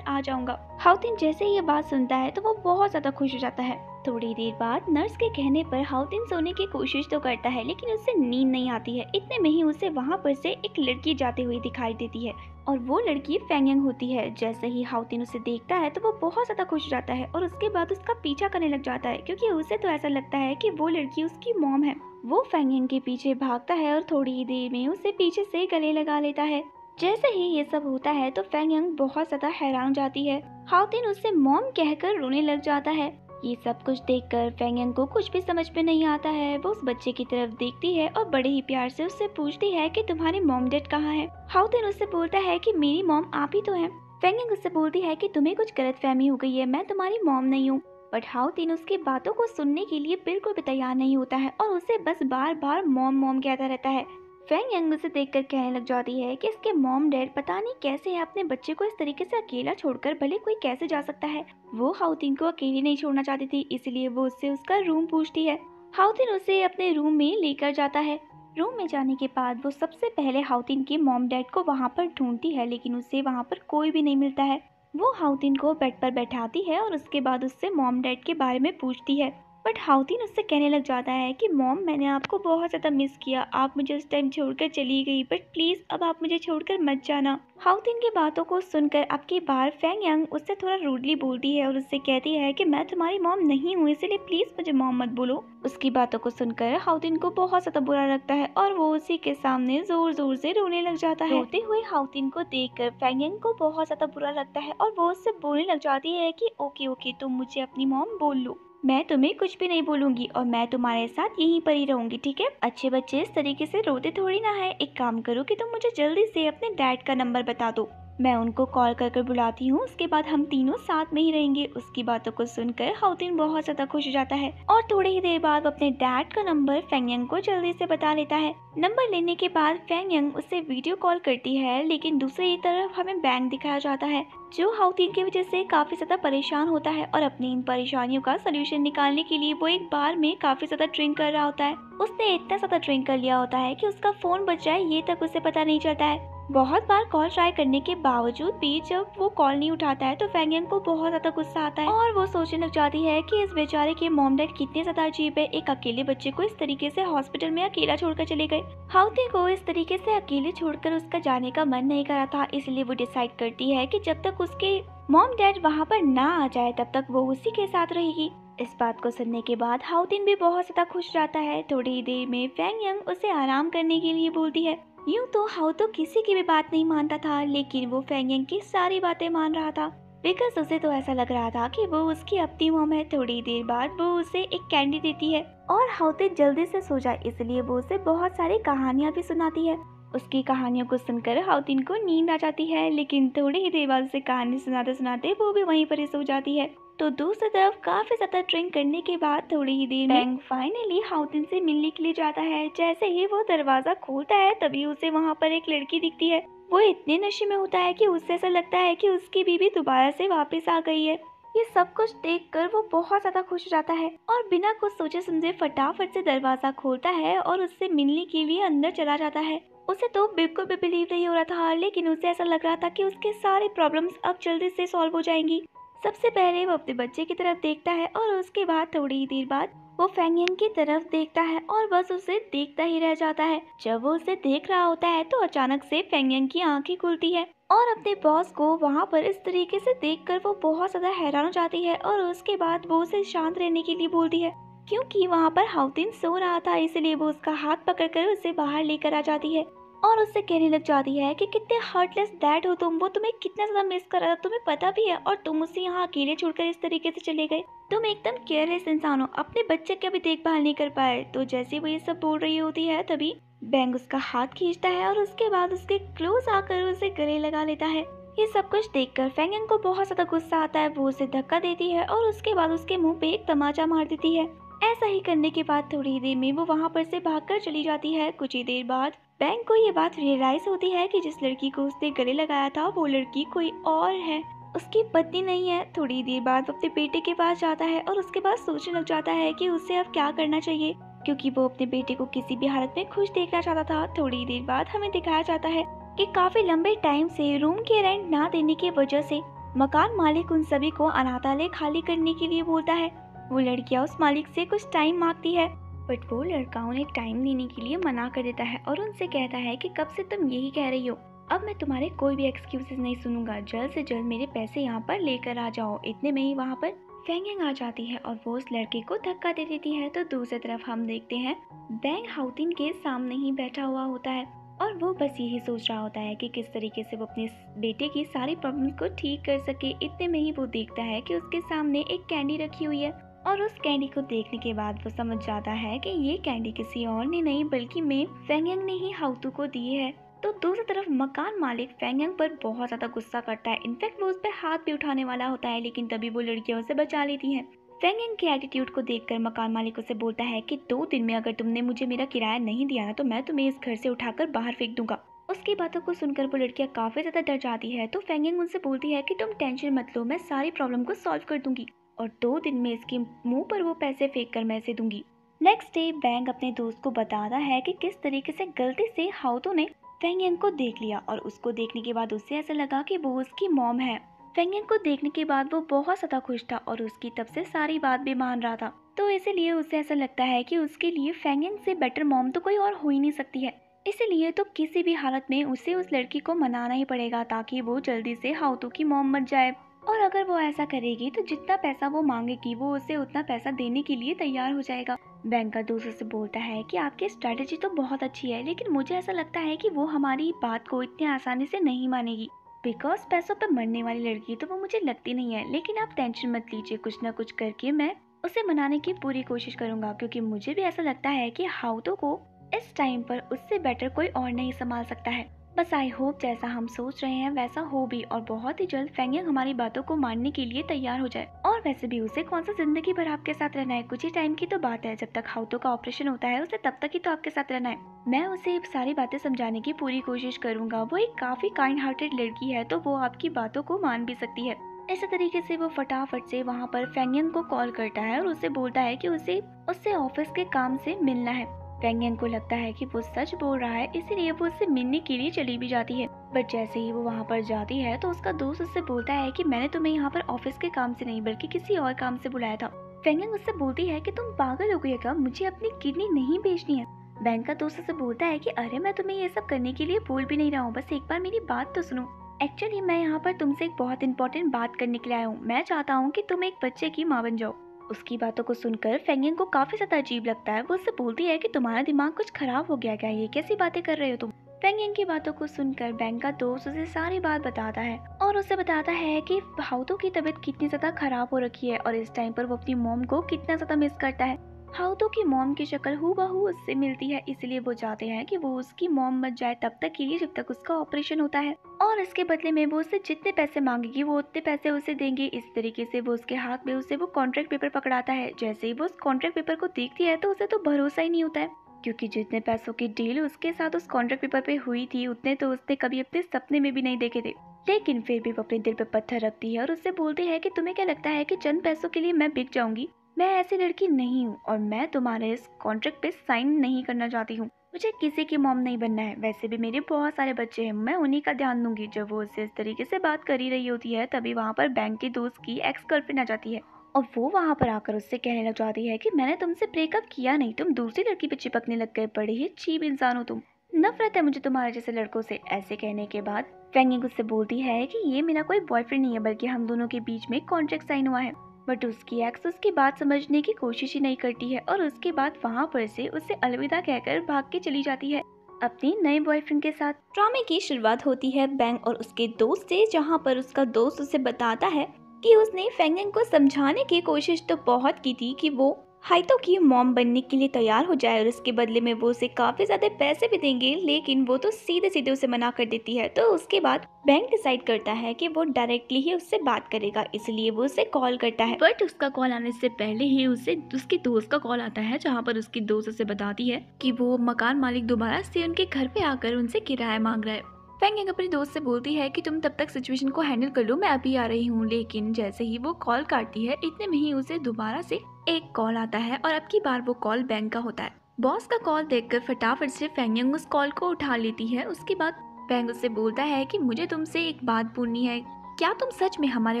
आ जाऊंगा। हाउतिन जैसे ही ये बात सुनता है तो वो बहुत ज्यादा खुश हो जाता है। थोड़ी देर बाद नर्स के कहने पर हाउतिन सोने की कोशिश तो करता है, लेकिन उससे नींद नहीं आती है। इतने में ही उसे वहाँ पर से एक लड़की जाती हुई दिखाई देती है और वो लड़की फैंग यांग होती है। जैसे ही हाउतिन उसे देखता है तो वो बहुत ज्यादा खुश हो जाता है और उसके बाद उसका पीछा करने लग जाता है, क्योंकि उसे तो ऐसा लगता है कि वो लड़की उसकी मॉम है। वो फैंग यांग के पीछे भागता है और थोड़ी ही देर में उसे पीछे से गले लगा लेता है। जैसे ही ये सब होता है तो फैंग यांग बहुत ज्यादा हैरान हो जाती है। हाउतिन उससे मॉम कहकर रोने लग जाता है। ये सब कुछ देखकर फैंग यांग को कुछ भी समझ में नहीं आता है। वो उस बच्चे की तरफ देखती है और बड़े ही प्यार से उससे पूछती है कि तुम्हारे मॉम डैड कहाँ है। हाउतिन उससे बोलता है कि मेरी मॉम आप ही तो हैं। फैंग यांग उससे बोलती है कि तुम्हें कुछ गलतफहमी हो गई है, मैं तुम्हारी मॉम नहीं हूँ। बट हाउतिन उसकी बातों को सुनने के लिए बिल्कुल भी तैयार नहीं होता है और उसे बस बार बार मॉम मॉम कहता रहता है। फैंग यांग उसे देखकर कहने लग जाती है कि इसके मॉम डैड पता नहीं कैसे अपने बच्चे को इस तरीके से अकेला छोड़कर भले कोई कैसे जा सकता है। वो हाउतिन को अकेली नहीं छोड़ना चाहती थी, इसलिए वो उससे उसका रूम पूछती है। हाउतिन उसे अपने रूम में लेकर जाता है। रूम में जाने के बाद वो सबसे पहले हाउतिन के मॉम डैड को वहाँ पर ढूंढती है, लेकिन उसे वहाँ पर कोई भी नहीं मिलता है। वो हाउतिन को बेड पर बैठाती है और उसके बाद उससे मॉम डैड के बारे में पूछती है। बट हाउतिन उससे कहने लग जाता है कि मॉम, मैंने आपको बहुत ज़्यादा मिस किया, आप मुझे उस टाइम छोड़कर चली गई, बट प्लीज़ अब आप मुझे छोड़कर मत जाना। हाउतिन की बातों को सुनकर अब की बार फैंग यांग उससे थोड़ा रूडली बोलती है और उससे कहती है कि मैं तुम्हारी मॉम नहीं हूँ, इसलिए प्लीज़ मुझे मॉम मत बोलो। उसकी बातों को सुनकर हाउतिन को बहुत ज़्यादा बुरा लगता है और वो उसी के सामने जोर जोर से रोने लग जाता है। रोते हुए हाउतिन को देखकर फैंग यांग को बहुत ज़्यादा बुरा लगता है और वो उससे बोलने लग जाती है कि ओके ओके, तुम मुझे अपनी मॉम बोल लो, मैं तुम्हें कुछ भी नहीं बोलूंगी और मैं तुम्हारे साथ यहीं पर ही रहूंगी, ठीक है? अच्छे बच्चे इस तरीके से रोते थोड़ी ना है। एक काम करो कि तुम मुझे जल्दी से अपने डैड का नंबर बता दो, मैं उनको कॉल कर बुलाती हूँ, उसके बाद हम तीनों साथ में ही रहेंगे। उसकी बातों को सुनकर हाउतिन बहुत ज्यादा खुश हो जाता है और थोड़ी ही देर बाद अपने डैड का नंबर फैंग यांग को जल्दी से बता लेता है। नंबर लेने के बाद फैंग यांग उससे वीडियो कॉल करती है, लेकिन दूसरी तरफ हमें बैंक दिखाया जाता है जो हाउतिन की वजह से काफी ज्यादा परेशान होता है और अपनी इन परेशानियों का सोल्यूशन निकालने के लिए वो एक बार में काफी ज्यादा ड्रिंक कर रहा होता है। उसने इतना ज्यादा ड्रिंक कर लिया होता है कि उसका फोन बज जाए ये तक उसे पता नहीं चलता है। बहुत बार कॉल ट्राई करने के बावजूद भी जब वो कॉल नहीं उठाता है तो फैंग यांग को बहुत ज्यादा गुस्सा आता है और वो सोचने लग जाती है कि इस बेचारे के मॉम डैड कितने ज्यादा अजीब है, एक अकेले बच्चे को इस तरीके से हॉस्पिटल में अकेला छोड़कर चले गए। हाउतिन को इस तरीके से अकेले छोड़कर उसका जाने का मन नहीं कर रहा था, इसलिए वो डिसाइड करती है कि जब तक उसके मॉम डैड वहाँ पर ना आ जाए तब तक वो उसी के साथ रहेगी। इस बात को सुनने के बाद हाउतिन भी बहुत ज्यादा खुश रहता है। थोड़ी ही देर में फैंग यांग उसे आराम करने के लिए बोलती है। यूँ तो हाउ तो किसी की भी बात नहीं मानता था, लेकिन वो फैंग यांग की सारी बातें मान रहा था बिकॉज उसे तो ऐसा लग रहा था कि वो उसकी अपनी मॉम है। थोड़ी देर बाद वो उसे एक कैंडी देती है और हाउतिन जल्दी से सो जाए इसलिए वो उसे बहुत सारी कहानियाँ भी सुनाती है। उसकी कहानियों को सुनकर हाउतिन को नींद आ जाती है, लेकिन थोड़ी ही देर बाद उसे कहानी सुनाते सुनाते वो भी वहीं पर ही सो जाती है। तो दूसरी तरफ काफी ज्यादा ड्रिंक करने के बाद थोड़ी ही देर में फाइनली हाउतिन से मिलने के लिए जाता है। जैसे ही वो दरवाजा खोलता है तभी उसे वहाँ पर एक लड़की दिखती है। वो इतने नशे में होता है कि उससे ऐसा लगता है कि उसकी बीवी दोबारा से वापस आ गई है। ये सब कुछ देखकर वो बहुत ज्यादा खुश हो जाता है और बिना कुछ सोचे समझे फटाफट से दरवाजा खोलता है और उससे मिलने के लिए अंदर चला जाता है। उसे तो बिल्कुल भी बिलीव नहीं हो रहा था, लेकिन उसे ऐसा लग रहा था कि उसके सारे प्रॉब्लम्स अब जल्दी से सॉल्व हो जाएंगी। सबसे पहले वो अपने बच्चे की तरफ देखता है और उसके बाद थोड़ी ही देर बाद वो फैंग यांग की तरफ देखता है और बस उसे देखता ही रह जाता है। जब वो उसे देख रहा होता है तो अचानक से फैंग यांग की आंखें खुलती है और अपने बॉस को वहाँ पर इस तरीके से देखकर वो बहुत ज़्यादा हैरान हो जाती है और उसके बाद वो उसे शांत रहने के लिए बोलती है, क्योंकि वहाँ पर हाउतिन सो रहा था, इसलिए वो उसका हाथ पकड़कर उसे बाहर लेकर आ जाती है और उससे कहने लग जाती है कि कितने हार्टलेस डैड हो तुम, वो तुम्हें कितना ज़्यादा मिस कर रहा था, तुम्हें पता भी है, और तुम उसे यहाँ अकेले छोड़कर इस तरीके से चले गए। तुम एकदम केयरलेस इंसान हो, अपने बच्चे की भी देखभाल नहीं कर पाए। तो जैसे वो ये सब बोल रही होती है तभी बैंग उसका हाथ खींचता है और उसके बाद उसके क्लोज आकर उसे गले लगा लेता है। ये सब कुछ देखकर फेंगन को बहुत ज्यादा गुस्सा आता है, वो उसे धक्का देती है और उसके बाद उसके मुंह पे एक तमाचा मार देती है। ऐसा ही करने के बाद थोड़ी देर में वो वहाँ पर से भागकर चली जाती है। कुछ ही देर बाद बैंग को ये बात रियलाइज होती है कि जिस लड़की को उसने गले लगाया था वो लड़की कोई और है, उसकी पत्नी नहीं है। थोड़ी देर बाद वो अपने बेटे के पास जाता है और उसके बाद सोचने लग जाता है कि उसे अब क्या करना चाहिए, क्योंकि वो अपने बेटे को किसी भी हालत में खुश देखना चाहता था। थोड़ी देर बाद हमें दिखाया जाता है कि काफी लंबे टाइम से रूम के रेंट ना देने की वजह से मकान मालिक उन सभी को अनाथालय खाली करने के लिए बोलता है। वो लड़कियां उस मालिक से कुछ टाइम मांगती है, बट वो लड़का उन्हें टाइम देने के लिए मना कर देता है और उनसे कहता है कि कब से तुम यही कह रही हो, अब मैं तुम्हारे कोई भी एक्सक्यूजेस नहीं सुनूंगा, जल्द से जल्द मेरे पैसे यहाँ पर लेकर आ जाओ। इतने में ही वहाँ पर फेंगेंग आ जाती है और वो उस लड़के को धक्का दे देती है। तो दूसरी तरफ हम देखते हैं बैंग हाउतिन के सामने ही बैठा हुआ होता है और वो बस यही सोच रहा होता है कि किस तरीके से वो अपने बेटे की सारी प्रॉब्लम्स को ठीक कर सके। इतने में ही वो देखता है कि उसके सामने एक कैंडी रखी हुई है और उस कैंडी को देखने के बाद वो समझ जाता है कि ये कैंडी किसी और ने नहीं बल्कि मैं फेंगेंग ने ही हाउतू को दी है। तो दूसरी तरफ मकान मालिक फेंगेंग पर बहुत ज्यादा गुस्सा करता है, इनफैक्ट वो उस पर हाथ भी उठाने वाला होता है, लेकिन तभी वो लड़कियां उसे बचा लेती हैं। फेंगेंग के एटीट्यूड को देखकर मकान मालिक उसे बोलता है कि 2 दिन में अगर तुमने मुझे मेरा किराया नहीं दिया ना तो मैं तुम्हें इस घर से उठाकर बाहर फेंक दूंगा। उसकी बातों को सुनकर वो लड़कियां काफी ज्यादा डर जाती है। तो फेंगेंग उनसे बोलती है कि तुम टेंशन मत लो, मैं सारी प्रॉब्लम को सॉल्व कर दूंगी और 2 दिन में इसके मुंह पर वो पैसे फेंक कर मैं इसे दूंगी। नेक्स्ट डे बैंग अपने दोस्त को बताता है कि किस तरीके से गलती से हाउतू ने फेंगेंग को देख लिया और उसको देखने के बाद उसे ऐसा लगा कि वो उसकी मॉम है। फेंगेंग को देखने के बाद वो बहुत ज्यादा खुश था और उसकी तब से सारी बात भी मान रहा था, तो इसीलिए उसे ऐसा लगता है कि उसके लिए फेंगेंग से बेटर मॉम तो कोई और हो ही नहीं सकती है। इसीलिए तो किसी भी हालत में उसे उस लड़की को मनाना ही पड़ेगा ताकि वो जल्दी से हाउतू की मॉम बन जाए। और अगर वो ऐसा करेगी तो जितना पैसा वो मांगेगी वो उसे उतना पैसा देने के लिए तैयार हो जाएगा। बैंक का दोस्त से बोलता है कि आपकी स्ट्रेटेजी तो बहुत अच्छी है, लेकिन मुझे ऐसा लगता है कि वो हमारी बात को इतनी आसानी से नहीं मानेगी, बिकॉज पैसों पर मरने वाली लड़की तो वो मुझे लगती नहीं है। लेकिन आप टेंशन मत लीजिए, कुछ ना कुछ करके मैं उसे मनाने की पूरी कोशिश करूंगा, क्योंकि मुझे भी ऐसा लगता है कि हाउतो को इस टाइम पर उससे बेटर कोई और नहीं संभाल सकता है। बस आई होप जैसा हम सोच रहे हैं वैसा हो भी और बहुत ही जल्द फेंगेंग हमारी बातों को मानने के लिए तैयार हो जाए। और वैसे भी उसे कौन सा जिंदगी भर आपके साथ रहना है, कुछ ही टाइम की तो बात है, जब तक हाउतो का ऑपरेशन होता है उसे तब तक ही तो आपके साथ रहना है। मैं उसे सारी बातें समझाने की पूरी कोशिश करूंगा, वो एक काफी काइंड हार्टेड लड़की है तो वो आपकी बातों को मान भी सकती है। इसी तरीके से वो फटाफट से वहाँ पर फेंगेंग को कॉल करता है और उसे बोलता है कि उसे उससे ऑफिस के काम से मिलना है। फेंगेंग को लगता है कि वो सच बोल रहा है, इसीलिए वो उससे मिलने के लिए चली भी जाती है। बट जैसे ही वो वहाँ पर जाती है तो उसका दोस्त उससे बोलता है कि मैंने तुम्हें यहाँ पर ऑफिस के काम से नहीं बल्कि किसी और काम से बुलाया था। फेंगेंग उससे बोलती है कि तुम पागल हो गई क्या, मुझे अपनी किडनी नहीं बेचनी है। बैंक का दोस्त उससे बोलता है कि अरे मैं तुम्हें ये सब करने के लिए बोल भी नहीं रहा हूँ, बस एक बार मेरी बात तो सुनो। एक्चुअली मैं यहाँ पर तुमसे एक बहुत इंपॉर्टेंट बात करने के लिए आया हूँ, मैं चाहता हूँ कि तुम एक बच्चे की माँ बन जाओ। उसकी बातों को सुनकर फेंगेंग को काफी ज्यादा अजीब लगता है। वो उससे बोलती है कि तुम्हारा दिमाग कुछ खराब हो गया क्या, ये कैसी बातें कर रहे हो तुम। फेंगेंग की बातों को सुनकर बैंक का दोस्त उसे सारी बात बताता है और उसे बताता है कि हाउतो की तबीयत कितनी ज्यादा खराब हो रखी है और इस टाइम पर वो अपनी मॉम को कितना ज्यादा मिस करता है। हाउतो की मॉम की शक्ल हूबहू उससे मिलती है, इसलिए वो चाहते हैं कि वो उसकी मॉम बन जाए तब तक के लिए जब तक उसका ऑपरेशन होता है, और इसके बदले में वो उससे जितने पैसे मांगेगी वो उतने पैसे उसे देंगे। इस तरीके से वो उसके हाथ में उसे वो कॉन्ट्रैक्ट पेपर पकड़ाता है। जैसे ही वो उस कॉन्ट्रैक्ट पेपर को देखती है तो उसे तो भरोसा ही नहीं होता है, क्योंकि जितने पैसों की डील उसके साथ उस कॉन्ट्रैक्ट पेपर पे हुई थी उतने तो उसने कभी अपने सपने में भी नहीं देखे थे। लेकिन फिर भी वो अपने दिल पे पत्थर रखती है और उससे बोलती है कि तुम्हें क्या लगता है कि चंद पैसों के लिए मैं बिक जाऊंगी, मैं ऐसी लड़की नहीं हूँ और मैं तुम्हारे इस कॉन्ट्रैक्ट पे साइन नहीं करना चाहती हूँ। मुझे किसी की मॉम नहीं बनना है, वैसे भी मेरे बहुत सारे बच्चे हैं, मैं उन्हीं का ध्यान दूंगी। जब वो उससे इस तरीके से बात कर ही रही होती है तभी वहाँ पर बैंक के दोस्त की एक्स गर्लफ्रेंड आ जाती है और वो वहाँ पर आकर उससे कहने लग जाती है कि मैंने तुमसे ब्रेकअप किया नहीं, तुम दूसरी लड़की पे चिपकने लग गए, बड़े ही चीप इंसान हो तुम, नफरत है मुझे तुम्हारे जैसे लड़कों से। ऐसे कहने के बाद फेंगिंग उससे बोलती है कि ये मेरा कोई बॉयफ्रेंड नहीं है, बल्कि हम दोनों के बीच में कॉन्ट्रैक्ट साइन हुआ है। बट उसकी एक्स उसकी बात समझने की कोशिश ही नहीं करती है और उसके बाद वहाँ पर से उसे अलविदा कहकर भाग के चली जाती है अपने नए बॉयफ्रेंड के साथ। ड्रामे की शुरुआत होती है बैंग और उसके दोस्त से, जहाँ पर उसका दोस्त उसे बताता है कि उसने फेंगिंग को समझाने की कोशिश तो बहुत की थी कि वो हाइतो की मॉम बनने के लिए तैयार हो जाए और उसके बदले में वो उसे काफी ज्यादा पैसे भी देंगे, लेकिन वो तो सीधे सीधे उसे मना कर देती है। तो उसके बाद बैंक डिसाइड करता है कि वो डायरेक्टली ही उससे बात करेगा, इसलिए वो उसे कॉल करता है। बट उसका कॉल आने से पहले ही उसे उसके दोस्त का कॉल आता है, जहाँ पर उसकी दोस्त उसे बताती है कि वो मकान मालिक दोबारा से उनके घर पे आकर उनसे किराया मांग रहा है। फेंगिंग अपने दोस्त से बोलती है कि तुम तब तक सिचुएशन को हैंडल कर लो, मैं अभी आ रही हूँ। लेकिन जैसे ही वो कॉल काटती है, इतने में ही उसे दोबारा से एक कॉल आता है और अब की बार वो कॉल बैंक का होता है। बॉस का कॉल देखकर फटाफट से फेंगिंग उस कॉल को उठा लेती है। उसके बाद बैंक उससे बोलता है कि मुझे तुमसे एक बात पूछनी है, क्या तुम सच में हमारे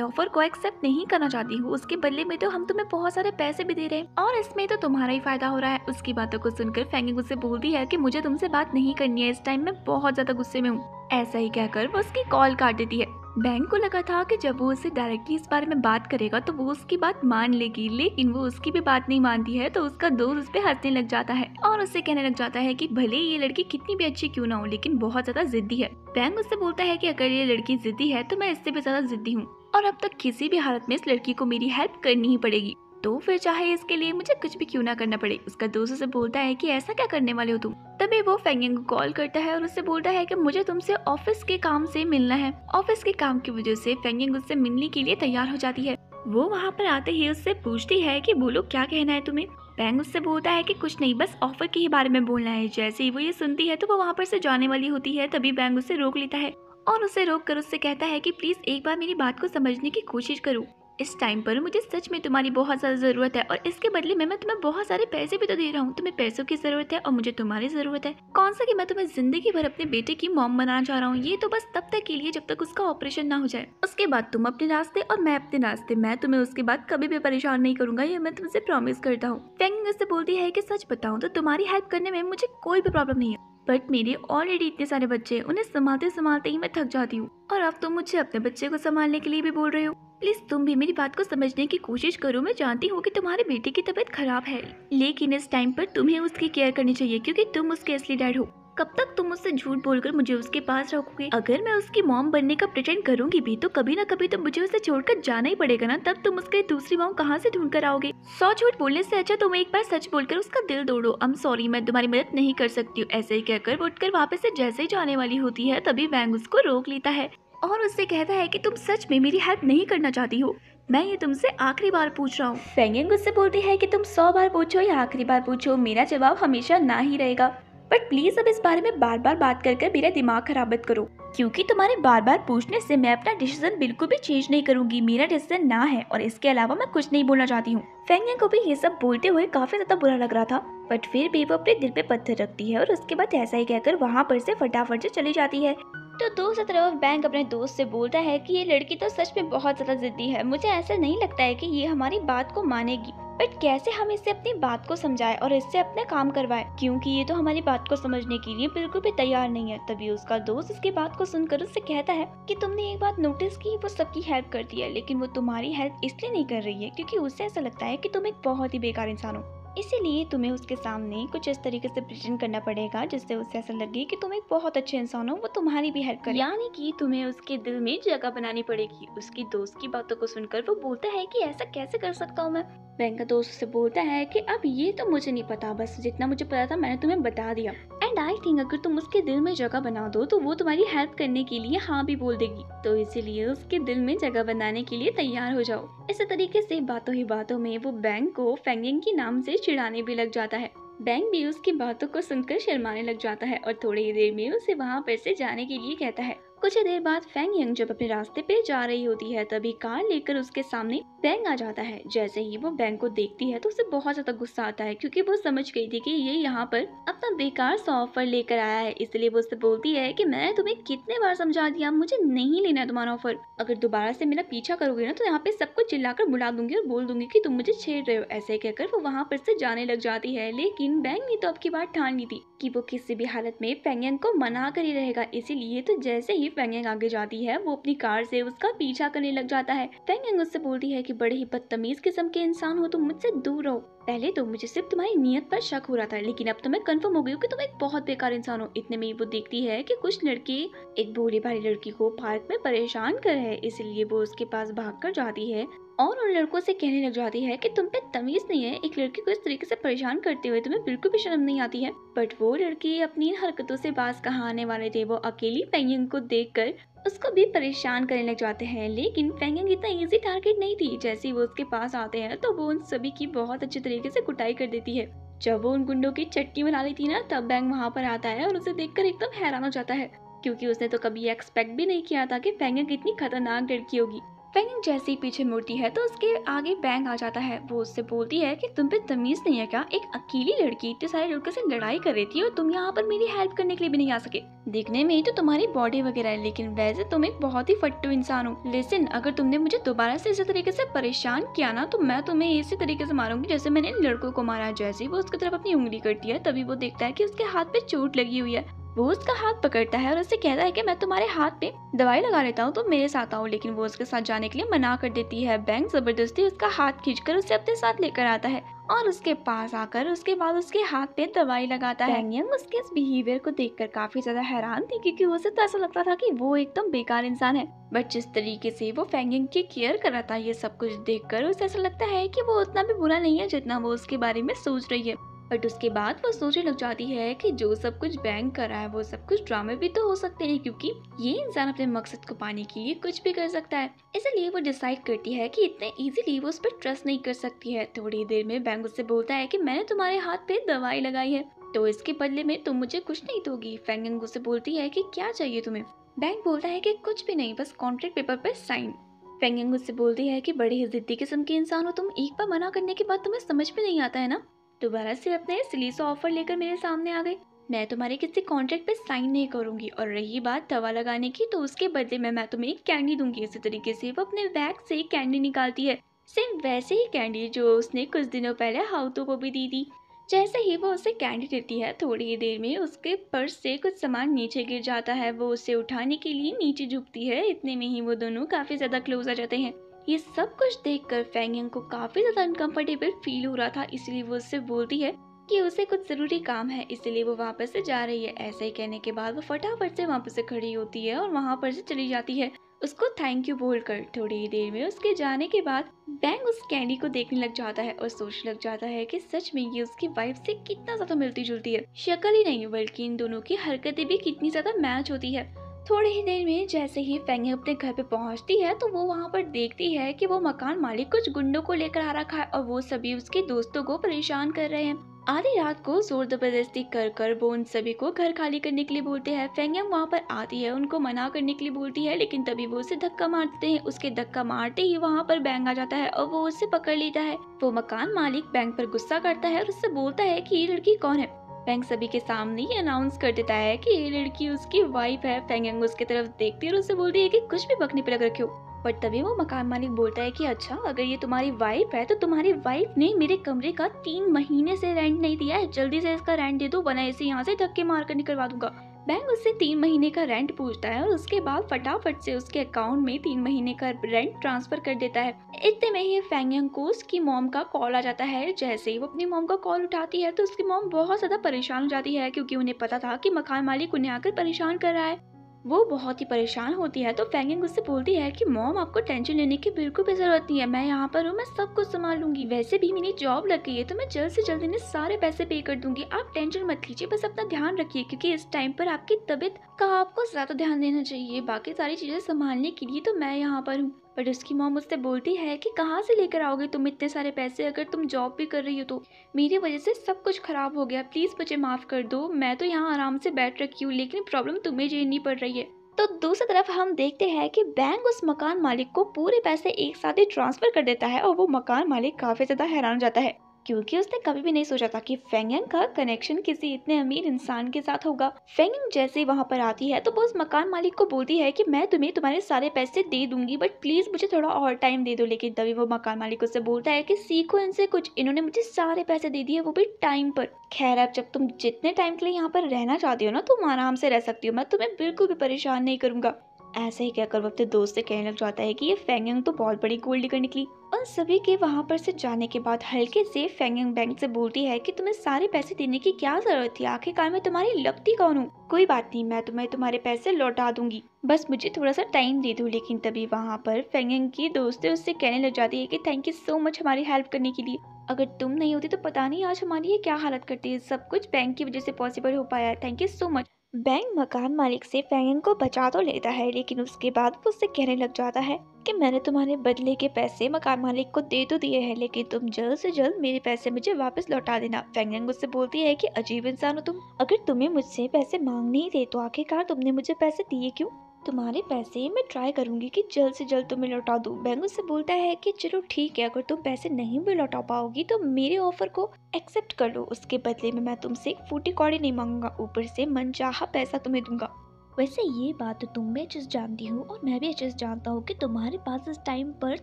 ऑफर को एक्सेप्ट नहीं करना चाहती हो? उसके बदले में तो हम तुम्हें बहुत सारे पैसे भी दे रहे हैं और इसमें तो तुम्हारा ही फायदा हो रहा है। उसकी बातों को सुनकर फेंगिंग उससे बोलती है कि मुझे तुमसे बात नहीं करनी है, इस टाइम मैं बहुत ज्यादा गुस्से में हूँ। ऐसा ही कहकर वो उसकी कॉल काट देती है। बैंक को लगा था कि जब वो उससे डायरेक्टली इस बारे में बात करेगा तो वो उसकी बात मान लेगी, लेकिन वो उसकी भी बात नहीं मानती है। तो उसका दोस्त उस पे हंसने लग जाता है और उससे कहने लग जाता है कि भले ये लड़की कितनी भी अच्छी क्यों ना हो, लेकिन बहुत ज्यादा जिद्दी है। बैंक उससे बोलता है कि अगर ये लड़की जिद्दी है तो मैं इससे भी ज्यादा जिद्दी हूँ और अब तक किसी भी हालत में इस लड़की को मेरी हेल्प करनी ही पड़ेगी, तो फिर चाहे इसके लिए मुझे कुछ भी क्यों ना करना पड़े। उसका दोस्त उसे बोलता है कि ऐसा क्या करने वाले हो तुम। तभी वो फेंगिंग को कॉल करता है और उससे बोलता है कि मुझे तुमसे ऑफिस के काम से मिलना है। ऑफिस के काम की वजह से फेंगिंग उससे मिलने के लिए तैयार हो जाती है। वो वहाँ पर आते ही उससे पूछती है कि बोलो क्या कहना है तुम्हें। बैंक उससे बोलता है कि कुछ नहीं, बस ऑफर के ही बारे में बोलना है। जैसे ही वो ये सुनती है तो वो वहाँ पर से जाने वाली होती है, तभी बैंक उसे रोक लेता है और उसे रोक कर उससे कहता है कि प्लीज एक बार मेरी बात को समझने की कोशिश करो। इस टाइम पर मुझे सच में तुम्हारी बहुत ज्यादा जरूरत है और इसके बदले में मैं तुम्हें बहुत सारे पैसे भी तो दे रहा हूँ। तुम्हें पैसों की जरूरत है और मुझे तुम्हारी जरूरत है। कौन सा कि मैं तुम्हें जिंदगी भर अपने बेटे की मॉम बनाना चाह रहा हूँ। ये तो बस तब तक के लिए जब तक उसका ऑपरेशन ना हो जाए। उसके बाद तुम अपने रास्ते और मैं अपने रास्ते। मैं तुम्हें उसके बाद कभी भी परेशान नहीं करूंगा, ये मैं तुमसे प्रॉमिस करता हूँ। फेंगिंग उससे बोलती है कि सच बताऊं तो तुम्हारी हेल्प करने में मुझे कोई भी प्रॉब्लम नहीं है, बट मेरे ऑलरेडी इतने सारे बच्चे हैं, उन्हें संभालते संभालते ही मैं थक जाती हूँ और अब तुम मुझे अपने बच्चे को संभालने के लिए भी बोल रहे हो। प्लीज तुम भी मेरी बात को समझने की कोशिश करो। मैं जानती हूँ कि तुम्हारे बेटे की तबीयत खराब है, लेकिन इस टाइम पर तुम्हें उसकी केयर करनी चाहिए क्योंकि तुम उसके असली डैड हो। कब तक तुम उससे झूठ बोलकर मुझे उसके पास रखोगे? अगर मैं उसकी मॉम बनने का प्रिटेंड करूंगी भी तो कभी ना कभी तो मुझे उसे छोड़कर जाना ही पड़ेगा ना। तब तुम उसके दूसरी मॉम कहाँ से ढूंढ कर आओगे? 100 झूठ बोलने से अच्छा तुम एक बार सच बोलकर उसका दिल तोड़ो। आई एम सॉरी, मैं तुम्हारी मदद नहीं कर सकती हूँ। ऐसे ही कहकर वो उठकर वापस से जैसे ही जाने वाली होती है, तभी बैंग उसको रोक लेता है और उससे कहता है कि तुम सच में मेरी हेल्प नहीं करना चाहती हो? मैं ये तुमसे आखिरी बार पूछ रहा हूँ। फेंगिंग उससे बोलती है कि तुम 100 बार पूछो या आखिरी बार पूछो, मेरा जवाब हमेशा ना ही रहेगा। बट प्लीज अब इस बारे में बार बार बात कर मेरा दिमाग खराब मत करो, क्योंकि तुम्हारे बार बार पूछने से मैं अपना डिसीजन बिल्कुल भी चेंज नहीं करूंगी। मेरा डिसीजन ना है और इसके अलावा मैं कुछ नहीं बोलना चाहती हूँ। फेंगिंग को भी ये सब बोलते हुए काफी ज्यादा बुरा लग रहा था, बट फिर भी वो अपने दिल पे पत्थर रखती है और उसके बाद ऐसा ही कहकर वहाँ पर से फटाफट से चली जाती है। तो दूसरी तरफ बैंक अपने दोस्त से बोलता है कि ये लड़की तो सच में बहुत ज्यादा जिद्दी है, मुझे ऐसा नहीं लगता है कि ये हमारी बात को मानेगी। बट कैसे हम इससे अपनी बात को समझाएं और इससे अपने काम करवाएं, क्योंकि ये तो हमारी बात को समझने के लिए बिल्कुल भी तैयार नहीं है। तभी उसका दोस्त इसकी बात को सुनकर उससे कहता है कि तुमने एक बात नोटिस की, वो सबकी हेल्प करती है लेकिन वो तुम्हारी हेल्प इसलिए नहीं कर रही है क्योंकि उसे ऐसा लगता है कि तुम एक बहुत ही बेकार इंसान हो। इसीलिए तुम्हें उसके सामने कुछ इस तरीके से प्रेजेंट करना पड़ेगा जिससे उसे ऐसा लगे कि तुम एक बहुत अच्छे इंसान हो, वो तुम्हारी भी हेल्प करे। यानी कि तुम्हें उसके दिल में जगह बनानी पड़ेगी। उसकी दोस्त की बातों को सुनकर वो बोलता है कि ऐसा कैसे कर सकता हूँ मैं। बैंक का दोस्त से बोलता है कि अब ये तो मुझे नहीं पता, बस जितना मुझे पता था मैंने तुम्हें बता दिया। एंड आई थिंक अगर तुम उसके दिल में जगह बना दो तो वो तुम्हारी हेल्प करने के लिए हाँ भी बोल देगी, तो इसीलिए उसके दिल में जगह बनाने के लिए तैयार हो जाओ। इसी तरीके से बातों ही बातों में वो बैंक को फेंगिंग के नाम से चिढ़ाने भी लग जाता है। बैंक भी उसकी बातों को सुनकर शर्माने लग जाता है और थोड़ी ही देर में उसे वहाँ पर से जाने के लिए कहता है। कुछ ही देर बाद फेंगिंग जब अपने रास्ते पे जा रही होती है तभी कार लेकर उसके सामने बैंक आ जाता है। जैसे ही वो बैंक को देखती है तो उसे बहुत ज्यादा गुस्सा आता है क्योंकि वो समझ गई थी कि ये यहाँ पर अपना बेकार सा ऑफर लेकर आया है। इसलिए वो उससे बोलती है कि मैंने तुम्हें कितने बार समझा दिया, मुझे नहीं लेना है तुम्हारा ऑफर। अगर दोबारा से मेरा पीछा करोगे ना तो यहाँ पे सबको चिल्लाकर बुला दूंगी और बोल दूंगी कि तुम मुझे छेड़ रहे हो। ऐसे कहकर वो वहाँ पर से जाने लग जाती है। लेकिन बैंक ने तो अब की बात ठान ली थी कि वो किसी भी हालत में फेंगिंग को मना कर ही रहेगा। इसीलिए तो जैसे ही फेंग आगे जाती है वो अपनी कार से उसका पीछा करने लग जाता है। फेंग उससे बोलती है कि बड़े ही बदतमीज किस्म के इंसान हो, तुम मुझसे दूर रहो। पहले तो मुझे सिर्फ तुम्हारी नियत पर शक हो रहा था, लेकिन अब तो मैं कंफर्म हो गई हूँ कि तुम एक बहुत बेकार इंसान हो। इतने में वो देखती है कि कुछ लड़के एक बूढ़ी भारी लड़की को पार्क में परेशान कर रहे हैं, इसलिए वो उसके पास भागकर जाती है और उन लड़कों से कहने लग जाती है कि तुम पे तमीज नहीं है, एक लड़की को इस तरीके से परेशान करते हुए तुम्हें बिल्कुल भी शर्म नहीं आती है। बट वो लड़की अपनी इन हरकतों से बाज कहाँ आने वाले थे। वो अकेली फेंग को देखकर उसको भी परेशान करने लग जाते हैं, लेकिन फेंग इतना इजी टारगेट नहीं थी। जैसे ही वो उसके पास आते हैं तो वो उन सभी की बहुत अच्छे तरीके से कुटाई कर देती है। जब वो उन गुंडों की चट्टी बना ली थी ना, तब बैंग वहाँ पर आता है और उसे देखकर एकदम हैरान हो जाता है, क्योंकि उसने तो कभी एक्सपेक्ट भी नहीं किया था कि फेंग इतनी खतरनाक लड़की होगी। फेंग जैसे ही पीछे मुड़ती है तो उसके आगे बैंग आ जाता है। वो उससे बोलती है कि तुम पे तमीज नहीं है क्या, एक अकेली लड़की इतने सारे लड़कों से लड़ाई कर रही थी और तुम यहाँ पर मेरी हेल्प करने के लिए भी नहीं आ सके। दिखने में ही तो तुम्हारी बॉडी वगैरह है, लेकिन वैसे तुम एक बहुत ही फट्टू इंसान हो। लिसन, अगर तुमने मुझे दोबारा से इसी तरीके से परेशान किया ना, तो मैं तुम्हें इसी तरीके से मारूंगी जैसे मैंने लड़कों को मारा। जैसे ही वो उसकी तरफ अपनी उंगली करती है, तभी वो देखता है कि उसके हाथ पे चोट लगी हुई है। वो उसका हाथ पकड़ता है और उससे कहता है कि मैं तुम्हारे हाथ पे दवाई लगा लेता हूँ, तो मेरे साथ आओ। लेकिन वो उसके साथ जाने के लिए मना कर देती है। बैंक जबरदस्ती उसका हाथ खींचकर उसे अपने साथ लेकर आता है और उसके पास आकर उसके बाद उसके हाथ पे दवाई लगाता है। फेंग उसके इस बिहेवियर को देखकर काफी ज्यादा हैरान थी, क्योंकि उसे तो ऐसा लगता था कि वो एकदम बेकार इंसान है। बट जिस तरीके से वो फेंग की केयर कर रहा था, ये सब कुछ देखकर उसे ऐसा लगता है कि वो उतना भी बुरा नहीं है जितना वो उसके बारे में सोच रही है। बट उसके बाद वो सोचने लग जाती है कि जो सब कुछ बैंक कर रहा है वो सब कुछ ड्रामे भी तो हो सकते हैं, क्योंकि ये इंसान अपने मकसद को पाने के लिए कुछ भी कर सकता है। इसलिए वो डिसाइड करती है कि इतने इजीली वो उस पर ट्रस्ट नहीं कर सकती है। थोड़ी देर में बैंक उससे बोलता है कि मैंने तुम्हारे हाथ पे दवाई लगाई है, तो इसके बदले में तुम मुझे कुछ नहीं दोगी। फेंग उससे बोलती है कि क्या चाहिए तुम्हें। बैंक बोलता है कि कुछ भी नहीं, बस कॉन्ट्रैक्ट पेपर पे साइन। फेंग उससे बोलती है कि बड़े ही जिद्दी किस्म के इंसान हो तुम, एक बार मना करने के बाद तुम्हें समझ में नहीं आता है ना, दोबारा से अपने सिली सा ऑफर लेकर मेरे सामने आ गई। मैं तुम्हारे किसी कॉन्ट्रैक्ट पे साइन नहीं करूंगी, और रही बात दवा लगाने की, तो उसके बदले में मैं तुम्हें एक कैंडी दूंगी। इसी तरीके से वो अपने बैग से कैंडी निकालती है, सेम वैसे ही कैंडी जो उसने कुछ दिनों पहले हाउतू को भी दी थी। जैसे ही वो उसे कैंडी देती है, थोड़ी ही देर में उसके पर्स से कुछ सामान नीचे गिर जाता है। वो उसे उठाने के लिए नीचे झुकती है, इतने में ही वो दोनों काफी ज्यादा क्लोज आ जाते हैं। ये सब कुछ देखकर फेंग को काफी ज्यादा अनकंफर्टेबल फील हो रहा था, इसलिए वो उससे बोलती है कि उसे कुछ जरूरी काम है, इसलिए वो वापस से जा रही है। ऐसे ही कहने के बाद वो फटाफट से वापस से खड़ी होती है और वहां पर से चली जाती है, उसको थैंक यू बोलकर। थोड़ी ही देर में उसके जाने के बाद बैंक उस कैंडी को देखने लग जाता है और सोचने लग जाता है कि सच में ये उसकी वाइफ से कितना ज्यादा मिलती जुलती है। शक्ल ही नहीं बल्कि इन दोनों की हरकतें भी कितनी ज्यादा मैच होती है। थोड़ी ही देर में जैसे ही फेंग अपने घर पे पहुंचती है, तो वो वहां पर देखती है कि वो मकान मालिक कुछ गुंडों को लेकर आ रखा है और वो सभी उसके दोस्तों को परेशान कर रहे हैं। आधी रात को जोर जबरदस्ती कर कर वो उन सभी को घर खाली करने के लिए बोलते हैं। फेंग वहां पर आती है, उनको मना करने के लिए बोलती है, लेकिन तभी वो उसे धक्का मारते हैं। उसके धक्का मारते ही वहां पर बैंक आ जाता है और वो उसे पकड़ लेता है। वो मकान मालिक बैंक पर गुस्सा करता है और उससे बोलता है कि ये लड़की कौन है। फेंग सभी के सामने ही अनाउंस कर देता है कि ये लड़की उसकी वाइफ है। फेंग उसकी तरफ देखती है और उससे बोलती है कि कुछ भी बकने पे लग रखे हो। बट तभी वो मकान मालिक बोलता है कि अच्छा, अगर ये तुम्हारी वाइफ है तो तुम्हारी वाइफ ने मेरे कमरे का 3 महीने से रेंट नहीं दिया है, जल्दी से इसका रेंट दे दो, वरना इसे यहाँ से धक्के मार कर निकलवा दूंगा। बैंक उससे 3 महीने का रेंट पूछता है और उसके बाद फटाफट से उसके अकाउंट में 3 महीने का रेंट ट्रांसफर कर देता है। इतने में ही फेंग को उसकी मॉम का कॉल आ जाता है। जैसे ही वो अपनी मॉम का कॉल उठाती है तो उसकी मॉम बहुत ज्यादा परेशान हो जाती है, क्योंकि उन्हें पता था कि मकान मालिक उन्हें आकर परेशान कर रहा है। वो बहुत ही परेशान होती है, तो फेंग उससे बोलती है कि मॉम, आपको टेंशन लेने की बिल्कुल भी जरूरत नहीं है, मैं यहाँ पर हूँ, मैं सब कुछ संभाल लूंगी। वैसे भी मेरी जॉब लग गई है तो मैं जल्द से जल्द इन्हें सारे पैसे पे कर दूंगी, आप टेंशन मत लीजिए, बस अपना ध्यान रखिए, क्योंकि इस टाइम पर आपकी तबीयत का आपको ज्यादा ध्यान देना चाहिए, बाकी सारी चीजें संभालने के लिए तो मैं यहाँ पर हूँ। बट उसकी मॉम उससे बोलती है कि कहाँ से लेकर आओगे तुम इतने सारे पैसे, अगर तुम जॉब भी कर रही हो तो मेरी वजह से सब कुछ खराब हो गया, प्लीज मुझे माफ कर दो, मैं तो यहाँ आराम से बैठ रखी हूँ, लेकिन प्रॉब्लम तुम्हें झेलनी पड़ रही है। तो दूसरी तरफ हम देखते हैं कि बैंक उस मकान मालिक को पूरे पैसे एक साथ ही ट्रांसफर कर देता है और वो मकान मालिक काफी ज्यादा हैरान हो जाता है। क्योंकि उसने कभी भी नहीं सोचा था कि फेंगयंग का कनेक्शन किसी इतने अमीर इंसान के साथ होगा। फेंगयंग जैसे ही वहां पर आती है तो वो उस मकान मालिक को बोलती है कि मैं तुम्हें तुम्हारे सारे पैसे दे दूंगी, बट प्लीज मुझे थोड़ा और टाइम दे दो। लेकिन तभी वो मकान मालिक उससे बोलता है कि सीखो इनसे कुछ, इन्होंने मुझे सारे पैसे दे दिए, वो भी टाइम पर। खैर, अब जब तुम जितने टाइम के लिए यहाँ पर रहना चाहती हो ना, तुम आराम से रह सकती हो, मैं तुम्हें बिल्कुल भी परेशान नहीं करूंगा। ऐसे ही कहकर वो अपने दोस्त से कहने लग जाता है कि ये फेंगयंग तो बहुत बड़ी गोल्ड डिगर निकली। उन सभी के वहां पर से जाने के बाद हल्के से फेंगयंग बैंक से बोलती है कि तुम्हें सारे पैसे देने की क्या जरूरत थी, आखिरकार मैं तुम्हारी लगती कौन हूँ। कोई बात नहीं, मैं तुम्हें तुम्हारे पैसे लौटा दूंगी, बस मुझे थोड़ा सा टाइम दे दो। लेकिन तभी वहां पर फेंगयंग की दोस्त उससे कहने लग जाती है कि थैंक यू सो मच हमारी हेल्प करने के लिए, अगर तुम नहीं होती तो पता नहीं आज हमारी ये क्या हालत करती है, सब कुछ बैंक की वजह से पॉसिबल हो पाया है, thank you so much. Bank मकान मालिक से फेंगयंग को बचा तो लेता है, लेकिन उसके बाद वो उससे कहने लग जाता है कि मैंने तुम्हारे बदले के पैसे मकान मालिक को दे तो दिए हैं, लेकिन तुम जल्द से जल्द मेरे पैसे मुझे वापस लौटा देना। फेंगयंग उससे बोलती है कि अजीब इंसान हो तुम, अगर तुम्हें मुझसे पैसे मांगने ही थे तो आखिरकार तुमने मुझे पैसे दिए क्यों। तुम्हारे पैसे मैं ट्राई करूंगी कि जल्द से जल्द तुम्हें लौटा दूं। बैंक उससे बोलता है कि चलो ठीक है, अगर तुम पैसे नहीं भी लौटा पाओगी तो मेरे ऑफर को एक्सेप्ट कर लो, उसके बदले में मैं तुमसे एक फूटी कौड़ी नहीं मांगूंगा, ऊपर से मनचाहा पैसा तुम्हें दूंगा। वैसे ये बात तो तुम भी अच्छे से जानती हो और मैं भी अच्छे से जानता हूँ कि तुम्हारे पास इस टाइम पर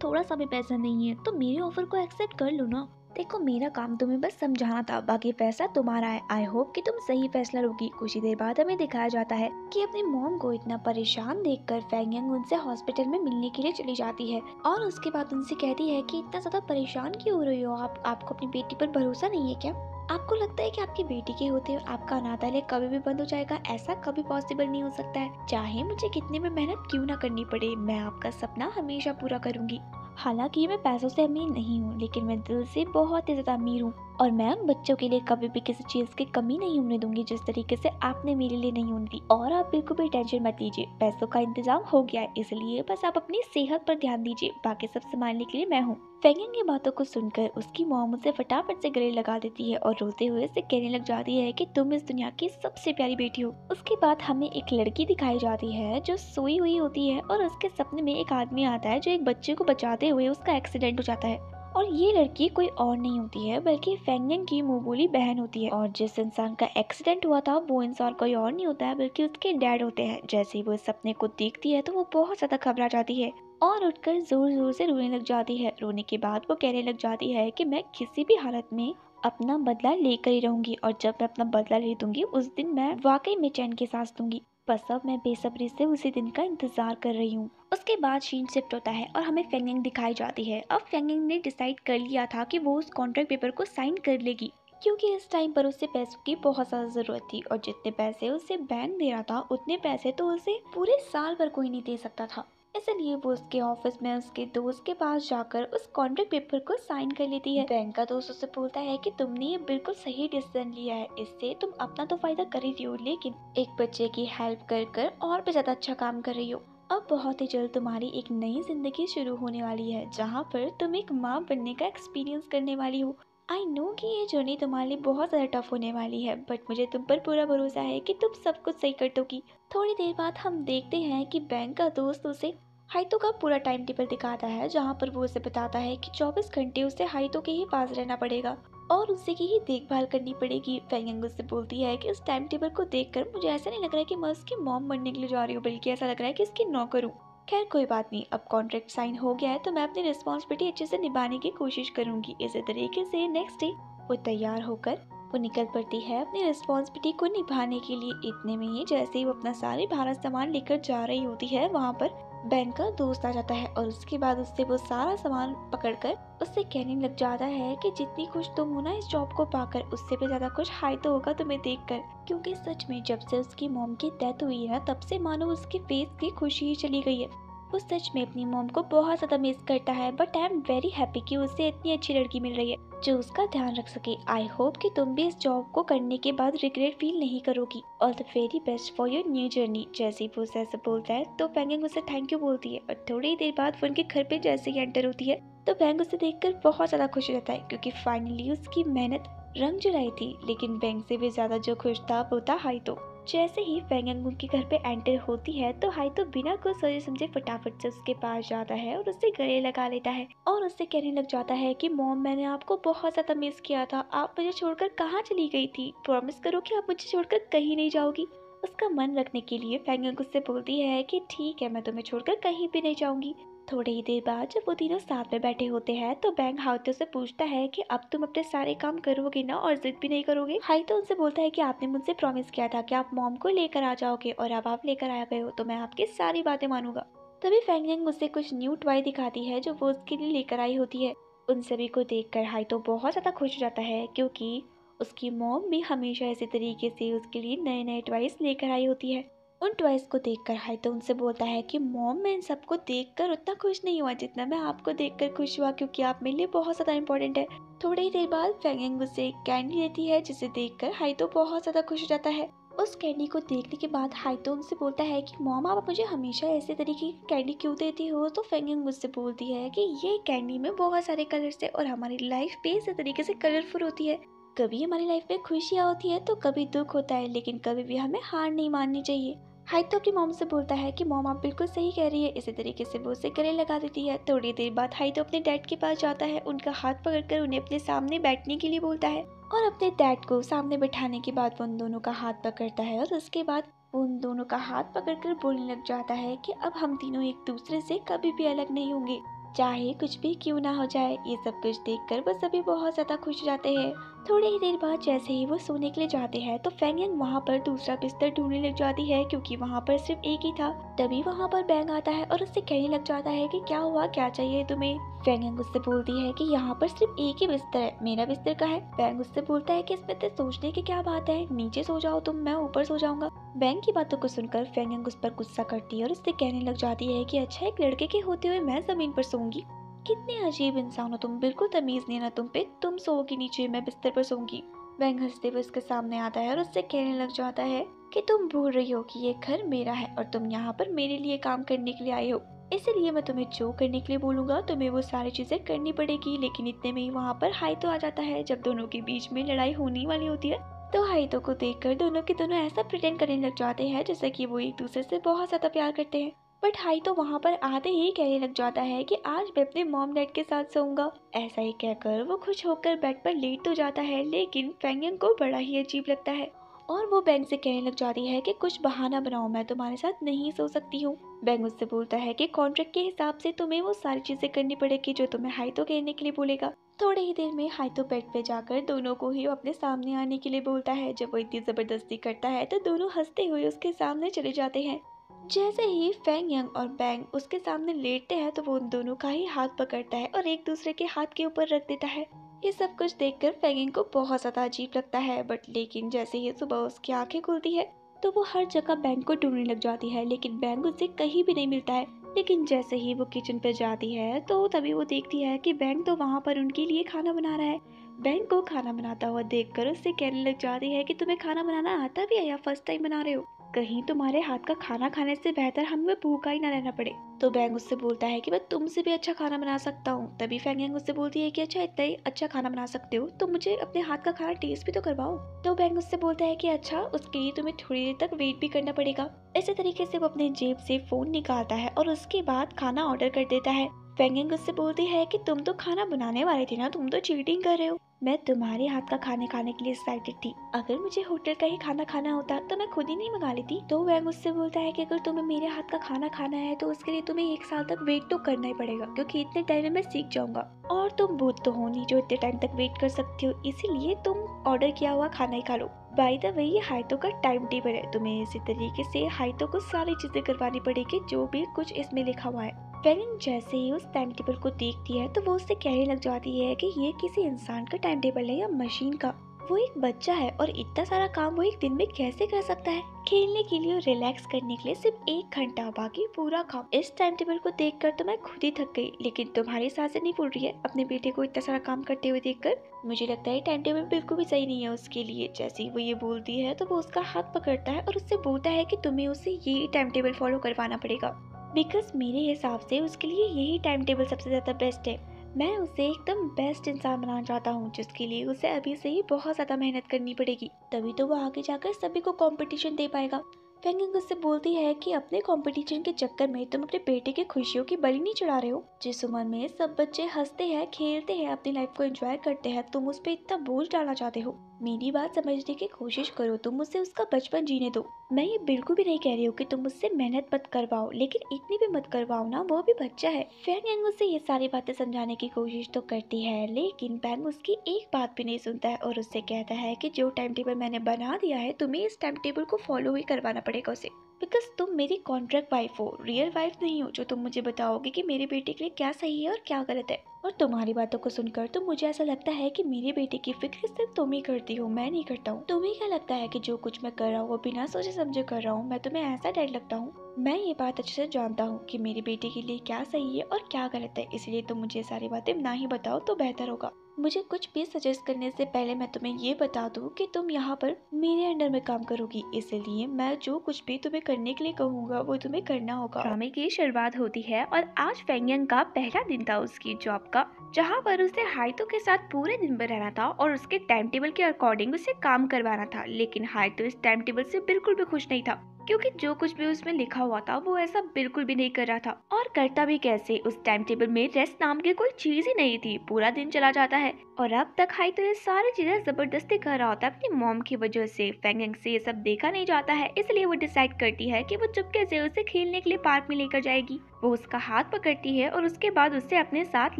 थोड़ा सा भी पैसा नहीं है, तो मेरे ऑफर को एक्सेप्ट कर लो ना। देखो, मेरा काम तुम्हें बस समझाना था, बाकी पैसा तुम्हारा है। आई होप कि तुम सही फैसला लोगी। कुछ ही देर बाद हमें दिखाया जाता है कि अपनी मॉम को इतना परेशान देखकर फेंगयंग उनसे हॉस्पिटल में मिलने के लिए चली जाती है और उसके बाद उनसे कहती है कि इतना ज्यादा परेशान क्यों हो रही हो आप, आपको अपनी बेटी पर भरोसा नहीं है क्या? आपको लगता है कि आपकी बेटी के होते हुए आपका अनाथालय कभी भी बंद हो जाएगा? ऐसा कभी पॉसिबल नहीं हो सकता है। चाहे मुझे कितनी भी मेहनत क्यों ना करनी पड़े, मैं आपका सपना हमेशा पूरा करूंगी। हालांकि मैं पैसों से अमीर नहीं हूँ, लेकिन मैं दिल से बहुत ही ज्यादा अमीर हूँ और मैं उन बच्चों के लिए कभी भी किसी चीज की कमी नहीं होने दूंगी जिस तरीके से आपने मेरे लिए नहीं होने दी। और आप बिल्कुल भी टेंशन मत लीजिए, पैसों का इंतजाम हो गया है, इसलिए बस आप अपनी सेहत पर ध्यान दीजिए, बाकी सब संभालने के लिए मैं हूँ। फेंगयंग की बातों को सुनकर उसकी मॉम उसे फटाफट से गले लगा देती है और रोते हुए उसे कहने लग जाती है कि तुम इस दुनिया की सबसे प्यारी बेटी हो। उसके बाद हमें एक लड़की दिखाई जाती है जो सोई हुई होती है और उसके सपने में एक आदमी आता है जो एक बच्चे को बचाते हुए उसका एक्सीडेंट हो जाता है। और ये लड़की कोई और नहीं होती है बल्कि फेंगयंग की मुंह बोली बहन होती है। और जिस इंसान का एक्सीडेंट हुआ था वो इंसान कोई और नहीं होता है बल्कि उसके डैड होते हैं। जैसे ही वो इस सपने को देखती है तो वो बहुत ज्यादा घबरा जाती है और उठकर जोर जोर से रोने लग जाती है। रोने के बाद वो कहने लग जाती है कि मैं किसी भी हालत में अपना बदला लेकर ही रहूंगी और जब मैं अपना बदला ले दूंगी उस दिन मैं वाकई में चैन की सांस दूंगी। बस अब मैं बेसब्री से उसी दिन का इंतजार कर रही हूँ। उसके बाद सीन शिफ्ट होता है और हमें फेंगयंग दिखाई जाती है। अब फेंगयंग ने डिसाइड कर लिया था कि वो उस कॉन्ट्रैक्ट पेपर को साइन कर लेगी, क्योंकि इस टाइम पर उसे पैसों की बहुत ज्यादा जरूरत थी और जितने पैसे उसे बैंक दे रहा था उतने पैसे तो उसे पूरे साल भर कोई नहीं दे सकता था। इसलिए वो उसके ऑफिस में उसके दोस्त के पास जाकर उस कॉन्ट्रैक्ट पेपर को साइन कर लेती है। बैंक का दोस्त उससे बोलता है कि तुमने ये बिल्कुल सही डिसीजन लिया है, इससे तुम अपना तो फायदा कर ही रही हो लेकिन एक बच्चे की हेल्प कर कर और भी ज्यादा अच्छा काम कर रही हो। अब बहुत ही जल्द तुम्हारी एक नई जिंदगी शुरू होने वाली है जहाँ पर तुम एक माँ बनने का एक्सपीरियंस करने वाली हो। आई नो कि ये जर्नी तुम्हारे लिए बहुत ज़्यादा टफ होने वाली है, बट मुझे तुम पर पूरा भरोसा है कि तुम सब कुछ सही कर दोगी। थोड़ी देर बाद हम देखते हैं कि बैंक का दोस्त उसे हाइतो का पूरा टाइम टेबल दिखाता है जहाँ पर वो उसे बताता है कि 24 घंटे उसे हाइतो के ही पास रहना पड़ेगा और उसी की ही देखभाल करनी पड़ेगी। फेंगयंग उससे बोलती है कि उस टाइम टेबल को देखकर मुझे ऐसा नहीं लग रहा है कि मैं उसकी मॉम बनने के लिए जा रही हूँ, बल्कि ऐसा लग रहा है कि इसकी नौकर हूँ। खैर कोई बात नहीं, अब कॉन्ट्रैक्ट साइन हो गया है तो मैं अपनी रिस्पॉन्सिबिलिटी अच्छे से निभाने की कोशिश करूंगी। इसी तरीके से नेक्स्ट डे वो तैयार होकर वो निकल पड़ती है अपनी रिस्पॉन्सिबिलिटी को निभाने के लिए। इतने में ही जैसे ही वो अपना सारे भारा सामान लेकर जा रही होती है वहाँ पर बैंक का दोस्त आ जाता है और उसके बाद उससे वो सारा सामान पकड़कर उससे कहने लग जाता है कि जितनी खुश तुम हो ना इस जॉब को पाकर, उससे भी ज्यादा खुश हाई तो होगा तुम्हें देखकर, क्योंकि सच में जब से उसकी मॉम की डेथ हुई है तब से मानो उसके फेस की खुशी ही चली गई है। वो सच में अपनी मॉम को बहुत ज्यादा मिस करता है, but I am very happy कि उसे इतनी अच्छी लड़की मिल रही है जो उसका ध्यान रख सके। आई होप कि तुम भी इस जॉब को करने के बाद रिग्रेट फील नहीं करोगी। All the very best for your new journey. जैसे ही वो ऐसे बोलता है तो फेंगयंग उसे थैंक यू बोलती है और थोड़ी देर बाद वो उनके घर पे जैसे ही एंटर होती है तो बैंक उसे देखकर बहुत ज्यादा खुश हो जाता है, क्योंकि फाइनली उसकी मेहनत रंग जो लाई थी। लेकिन बैंक से भी ज्यादा जो खुश था वो था हाइतो। जैसे ही फेंगेंग उनके घर पे एंटर होती है तो हाइतो बिना कुछ सोचे समझे फटाफट से उसके पास जाता है और उससे गले लगा लेता है और उससे कहने लग जाता है कि मॉम, मैंने आपको बहुत ज्यादा मिस किया था। आप मुझे छोड़कर कहाँ चली गई थी? प्रॉमिस करो कि आप मुझे छोड़कर कहीं नहीं जाओगी। उसका मन रखने के लिए फेंगेंग उससे बोलती है कि ठीक है, मैं तुम्हें छोड़कर कहीं भी नहीं जाऊंगी। थोड़ी ही देर बाद जब वो तीनों साथ में बैठे होते हैं तो बैंग हाइतो से पूछता है कि अब तुम अपने सारे काम करोगे ना और जिद भी नहीं करोगे? हाइतो उनसे बोलता है कि आपने मुझसे प्रॉमिस किया था कि आप मॉम को लेकर आ जाओगे और अब आप लेकर आ गए हो तो मैं आपकी सारी बातें मानूंगा। तभी फेंगेंग उससे कुछ न्यू टॉय दिखाती है जो वो उसके लिए लेकर आई होती है। उन सभी को देखकर हाइतो बहुत ज्यादा खुश हो जाता है क्योंकि उसकी मॉम भी हमेशा इसी तरीके से उसके लिए नए नए टॉयज लेकर आई होती है। उन टॉयज को देखकर हाइतो उनसे बोलता है कि मॉम, मैं इन सबको देखकर उतना खुश नहीं हुआ जितना मैं आपको देखकर खुश हुआ, क्योंकि आप मेरे लिए बहुत ज्यादा इम्पोर्टेंट है। थोड़ी ही देर बाद फेंगेंग उसे एक कैंडी देती है जिसे देखकर हाइतो बहुत ज्यादा खुश हो जाता है। उस कैंडी को देखने के बाद हाइतो उनसे बोलता है कि मॉम, आप मुझे हमेशा ऐसे तरीके की कैंडी क्यों देती हो? तो फेंगेंग उससे बोलती है कि ये कैंडी में बहुत सारे कलर्स है और हमारी लाइफ भी इसी तरीके से कलरफुल होती है। कभी हमारी लाइफ में खुशियाँ होती है तो कभी दुख होता है, लेकिन कभी भी हमें हार नहीं माननी चाहिए। हाइतो की मॉम से बोलता है कि मॉम, आप बिल्कुल सही कह रही है। इसी तरीके से वो उसे गले लगा देती है। थोड़ी देर बाद हाइतो अपने डैड के पास जाता है, उनका हाथ पकड़कर उन्हें अपने सामने बैठने के लिए बोलता है और अपने डैड को सामने बैठाने के बाद वो उन दोनों का हाथ पकड़ता है और उसके बाद वो उन दोनों का हाथ पकड़कर बोलने लग जाता है कि अब हम तीनों एक दूसरे से कभी भी अलग नहीं होंगे, चाहे कुछ भी क्यों ना हो जाए। ये सब कुछ देखकर वो सभी बहुत ज्यादा खुश हो जाते हैं। थोड़ी ही देर बाद जैसे ही वो सोने के लिए जाते हैं तो फेंगेंग वहाँ पर दूसरा बिस्तर ढूंढने लग जाती है क्योंकि वहाँ पर सिर्फ एक ही था। तभी वहाँ पर बैंग आता है और उससे कहने लग जाता है कि क्या हुआ, क्या चाहिए तुम्हें? फेंगेंग उससे बोलती है कि यहाँ पर सिर्फ एक ही बिस्तर है, मेरा बिस्तर का है। बैंग उससे बोलता है कि इसमें तो सोचने की क्या बात है, नीचे सो जाओ तुम, मैं ऊपर सो जाऊंगा। बैंग की बातों को सुनकर फेंगेंग उस पर गुस्सा करती है और उससे कहने लग जाती है कि अच्छा, एक लड़के के होते हुए मैं जमीन पर सोऊंगी? कितने अजीब इंसान हो तुम, बिल्कुल तमीज नहीं है ना तुम पे, तुम सोओगी नीचे, मैं बिस्तर पर सोऊंगी। बैंग हंसते हुए उसके सामने आता है और उससे कहने लग जाता है कि तुम भूल रही हो कि ये घर मेरा है और तुम यहाँ पर मेरे लिए काम करने के लिए आए हो, इसीलिए मैं तुम्हें जो करने के लिए बोलूंगा तुम्हें वो सारी चीजें करनी पड़ेगी। लेकिन इतने में ही वहाँ पर हाइतो आ जाता है। जब दोनों के बीच में लड़ाई होने वाली होती है तो हाइतो को देखकर दोनों के दोनों ऐसा प्रिटेंड करने लग जाते हैं जैसे कि वो एक दूसरे से बहुत ज्यादा प्यार करते हैं। बट हाइतो वहाँ पर आते ही कहने लग जाता है कि आज मैं अपने मॉम डैड के साथ सोऊंगा। ऐसा ही कहकर वो खुश होकर बेड पर लेट तो जाता है, लेकिन फेंगेंग को बड़ा ही अजीब लगता है और वो बैंग से कहने लग जाती है कि कुछ बहाना बनाओ, मैं तुम्हारे साथ नहीं सो सकती हूँ। बैंग उससे बोलता है कि कॉन्ट्रैक्ट के हिसाब से तुम्हें वो सारी चीजें करनी पड़ेगी जो तुम्हें हाइतो कहने के लिए बोलेगा। थोड़ी ही देर में हाइतो बेड पे जाकर दोनों को ही अपने सामने आने के लिए बोलता है। जब वो इतनी जबरदस्ती करता है तो दोनों हंसते हुए उसके सामने चले जाते हैं। जैसे ही फेंगेंग और बैंग उसके सामने लेटते हैं तो वो उन दोनों का ही हाथ पकड़ता है और एक दूसरे के हाथ के ऊपर रख देता है। ये सब कुछ देखकर फेंगेंग को बहुत ज्यादा अजीब लगता है। बट लेकिन जैसे ही सुबह उसकी आंखें खुलती है तो वो हर जगह बैंग को ढूंढने लग जाती है, लेकिन बैंग उसे कहीं भी नहीं मिलता है। लेकिन जैसे ही वो किचन पे जाती है तो तभी वो देखती है कि बैंग तो वहाँ पर उनके लिए खाना बना रहा है। बैंग को खाना बनाता हुआ देखकर उससे कहने लग जाती है कि तुम्हें खाना बनाना आता भी है या फर्स्ट टाइम बना रहे हो? कहीं तुम्हारे हाथ का खाना खाने से बेहतर हमें भूखा ही ना रहना पड़े। तो बैंग उससे बोलता है कि मैं तुमसे भी अच्छा खाना बना सकता हूँ। तभी फेंगेंग उससे बोलती है कि अच्छा, इतना ही अच्छा खाना बना सकते हो तो मुझे अपने हाथ का खाना टेस्ट भी तो करवाओ। तो बैंग उससे बोलता है कि अच्छा, उसके लिए तुम्हें थोड़ी देर तक वेट भी करना पड़ेगा। इसी तरीके से वो अपने जेब से फोन निकालता है और उसके बाद खाना ऑर्डर कर देता है। फेंगेंग उससे बोलती है कि तुम तो खाना बनाने वाले थे ना, तुम तो चीटिंग कर रहे हो। मैं तुम्हारे हाथ का खाने खाने के लिए एक्साइटेड थी, अगर मुझे होटल का ही खाना खाना होता तो मैं खुद ही नहीं मंगा लेती। तो वह मुझसे बोलता है कि अगर तुम्हें मेरे हाथ का खाना खाना है तो उसके लिए तुम्हें 1 साल तक वेट तो करना ही पड़ेगा, क्योंकि इतने टाइम में मैं सीख जाऊंगा और तुम भूत तो हो नहीं जो इतने टाइम तक वेट कर सकती हो, इसीलिए तुम ऑर्डर किया हुआ खाना ही खा लो। बाय द वे, ये हाइतो का टाइम टेबल है, तुम्हें इसी तरीके से हाइतो को सारी चीजें करवानी पड़ेगी जो भी कुछ इसमें लिखा हुआ है। फेंगेंग जैसे ही उस टाइम टेबल को देखती है तो वो उससे कहने लग जाती है कि ये किसी इंसान का टाइम टेबल है या मशीन का? वो एक बच्चा है और इतना सारा काम वो एक दिन में कैसे कर सकता है? खेलने के लिए और रिलैक्स करने के लिए सिर्फ 1 घंटा, बाकी पूरा काम। इस टाइम टेबल को देखकर तो मैं खुद ही थक गई, लेकिन तुम्हारी सांसें नहीं फूल रही है अपने बेटे को इतना सारा काम करते हुए देखकर? मुझे लगता है टाइम टेबल बिल्कुल भी सही नहीं है उसके लिए। जैसे ही वो ये बोलती है तो वो उसका हाथ पकड़ता है और उससे बोलता है कि तुम्हें उससे यही टाइम टेबल फॉलो करवाना पड़ेगा, बिकॉज मेरे हिसाब से उसके लिए यही टाइम टेबल सबसे ज्यादा बेस्ट है। मैं उसे एकदम बेस्ट इंसान बनाना चाहता हूँ, जिसके लिए उसे अभी से ही बहुत ज्यादा मेहनत करनी पड़ेगी, तभी तो वो आगे जाकर सभी को कंपटीशन दे पाएगा। फेंग यांग उससे बोलती है कि अपने कंपटीशन के चक्कर में तुम अपने बेटे की खुशियों की बलि नहीं चढ़ा रहे हो। जिस उम्र में सब बच्चे हंसते हैं, खेलते हैं, अपनी लाइफ को एंजॉय करते हैं, तुम उस पर इतना बोझ डालना चाहते हो। मेरी बात समझने की कोशिश करो, तुम उसे उसका बचपन जीने दो। मैं ये बिल्कुल भी नहीं कह रही हूँ कि तुम उससे मेहनत मत करवाओ, लेकिन इतनी भी मत करवाओ ना, वो भी बच्चा है। फेंग यांग उससे ये सारी बातें समझाने की कोशिश तो करती है, लेकिन बैंग उसकी एक बात भी नहीं सुनता है और उससे कहता है कि जो टाइम टेबल मैंने बना दिया है, तुम्हें इस टाइम टेबल को फॉलो ही करवाना पड़ेगा उसे, बिकॉज तुम मेरी कॉन्ट्रैक्ट वाइफ हो, रियल वाइफ नहीं हो जो तुम मुझे बताओगे कि मेरे बेटे के लिए क्या सही है और क्या गलत है। और तुम्हारी बातों को सुनकर तो मुझे ऐसा लगता है कि मेरे बेटे की फिक्र सिर्फ तुम ही करती हो, मैं नहीं करता हूँ। तुम्हें क्या लगता है कि जो कुछ मैं कर रहा हूँ वो बिना सोचे समझे कर रहा हूँ? मैं तुम्हें ऐसा डैड लगता हूँ? मैं ये बात अच्छे से जानता हूँ कि मेरे बेटे के लिए क्या सही है और क्या गलत है, इसलिए तुम मुझे सारी बातें ना ही बताओ तो बेहतर होगा। मुझे कुछ भी सजेस्ट करने से पहले मैं तुम्हें ये बता दूं कि तुम यहाँ पर मेरे अंडर में काम करोगी, इसलिए मैं जो कुछ भी तुम्हें करने के लिए कहूँगा वो तुम्हें करना होगा। ड्रामे की शुरुआत होती है और आज फेंग यांग का पहला दिन था उसकी जॉब का, जहाँ पर उसे हाइतो के साथ पूरे दिन भर रहना था और उसके टाइम टेबल के अकॉर्डिंग उसे काम करवाना था। लेकिन हाइतो इस टाइम टेबल से बिल्कुल भी खुश नहीं था, क्योंकि जो कुछ भी उसमें लिखा हुआ था वो ऐसा बिल्कुल भी नहीं कर रहा था। और करता भी कैसे, उस टाइम टेबल में रेस्ट नाम की कोई चीज ही नहीं थी। पूरा दिन चला जाता है और अब तक हाई तो ये सारी चीजें जबरदस्ती कर रहा होता है अपनी मॉम की वजह से। फेंग यांग से ये सब देखा नहीं जाता है, इसलिए वो डिसाइड करती है कि वो चुपके से उसे खेलने के लिए पार्क में लेकर जाएगी। वो उसका हाथ पकड़ती है और उसके बाद उसे अपने साथ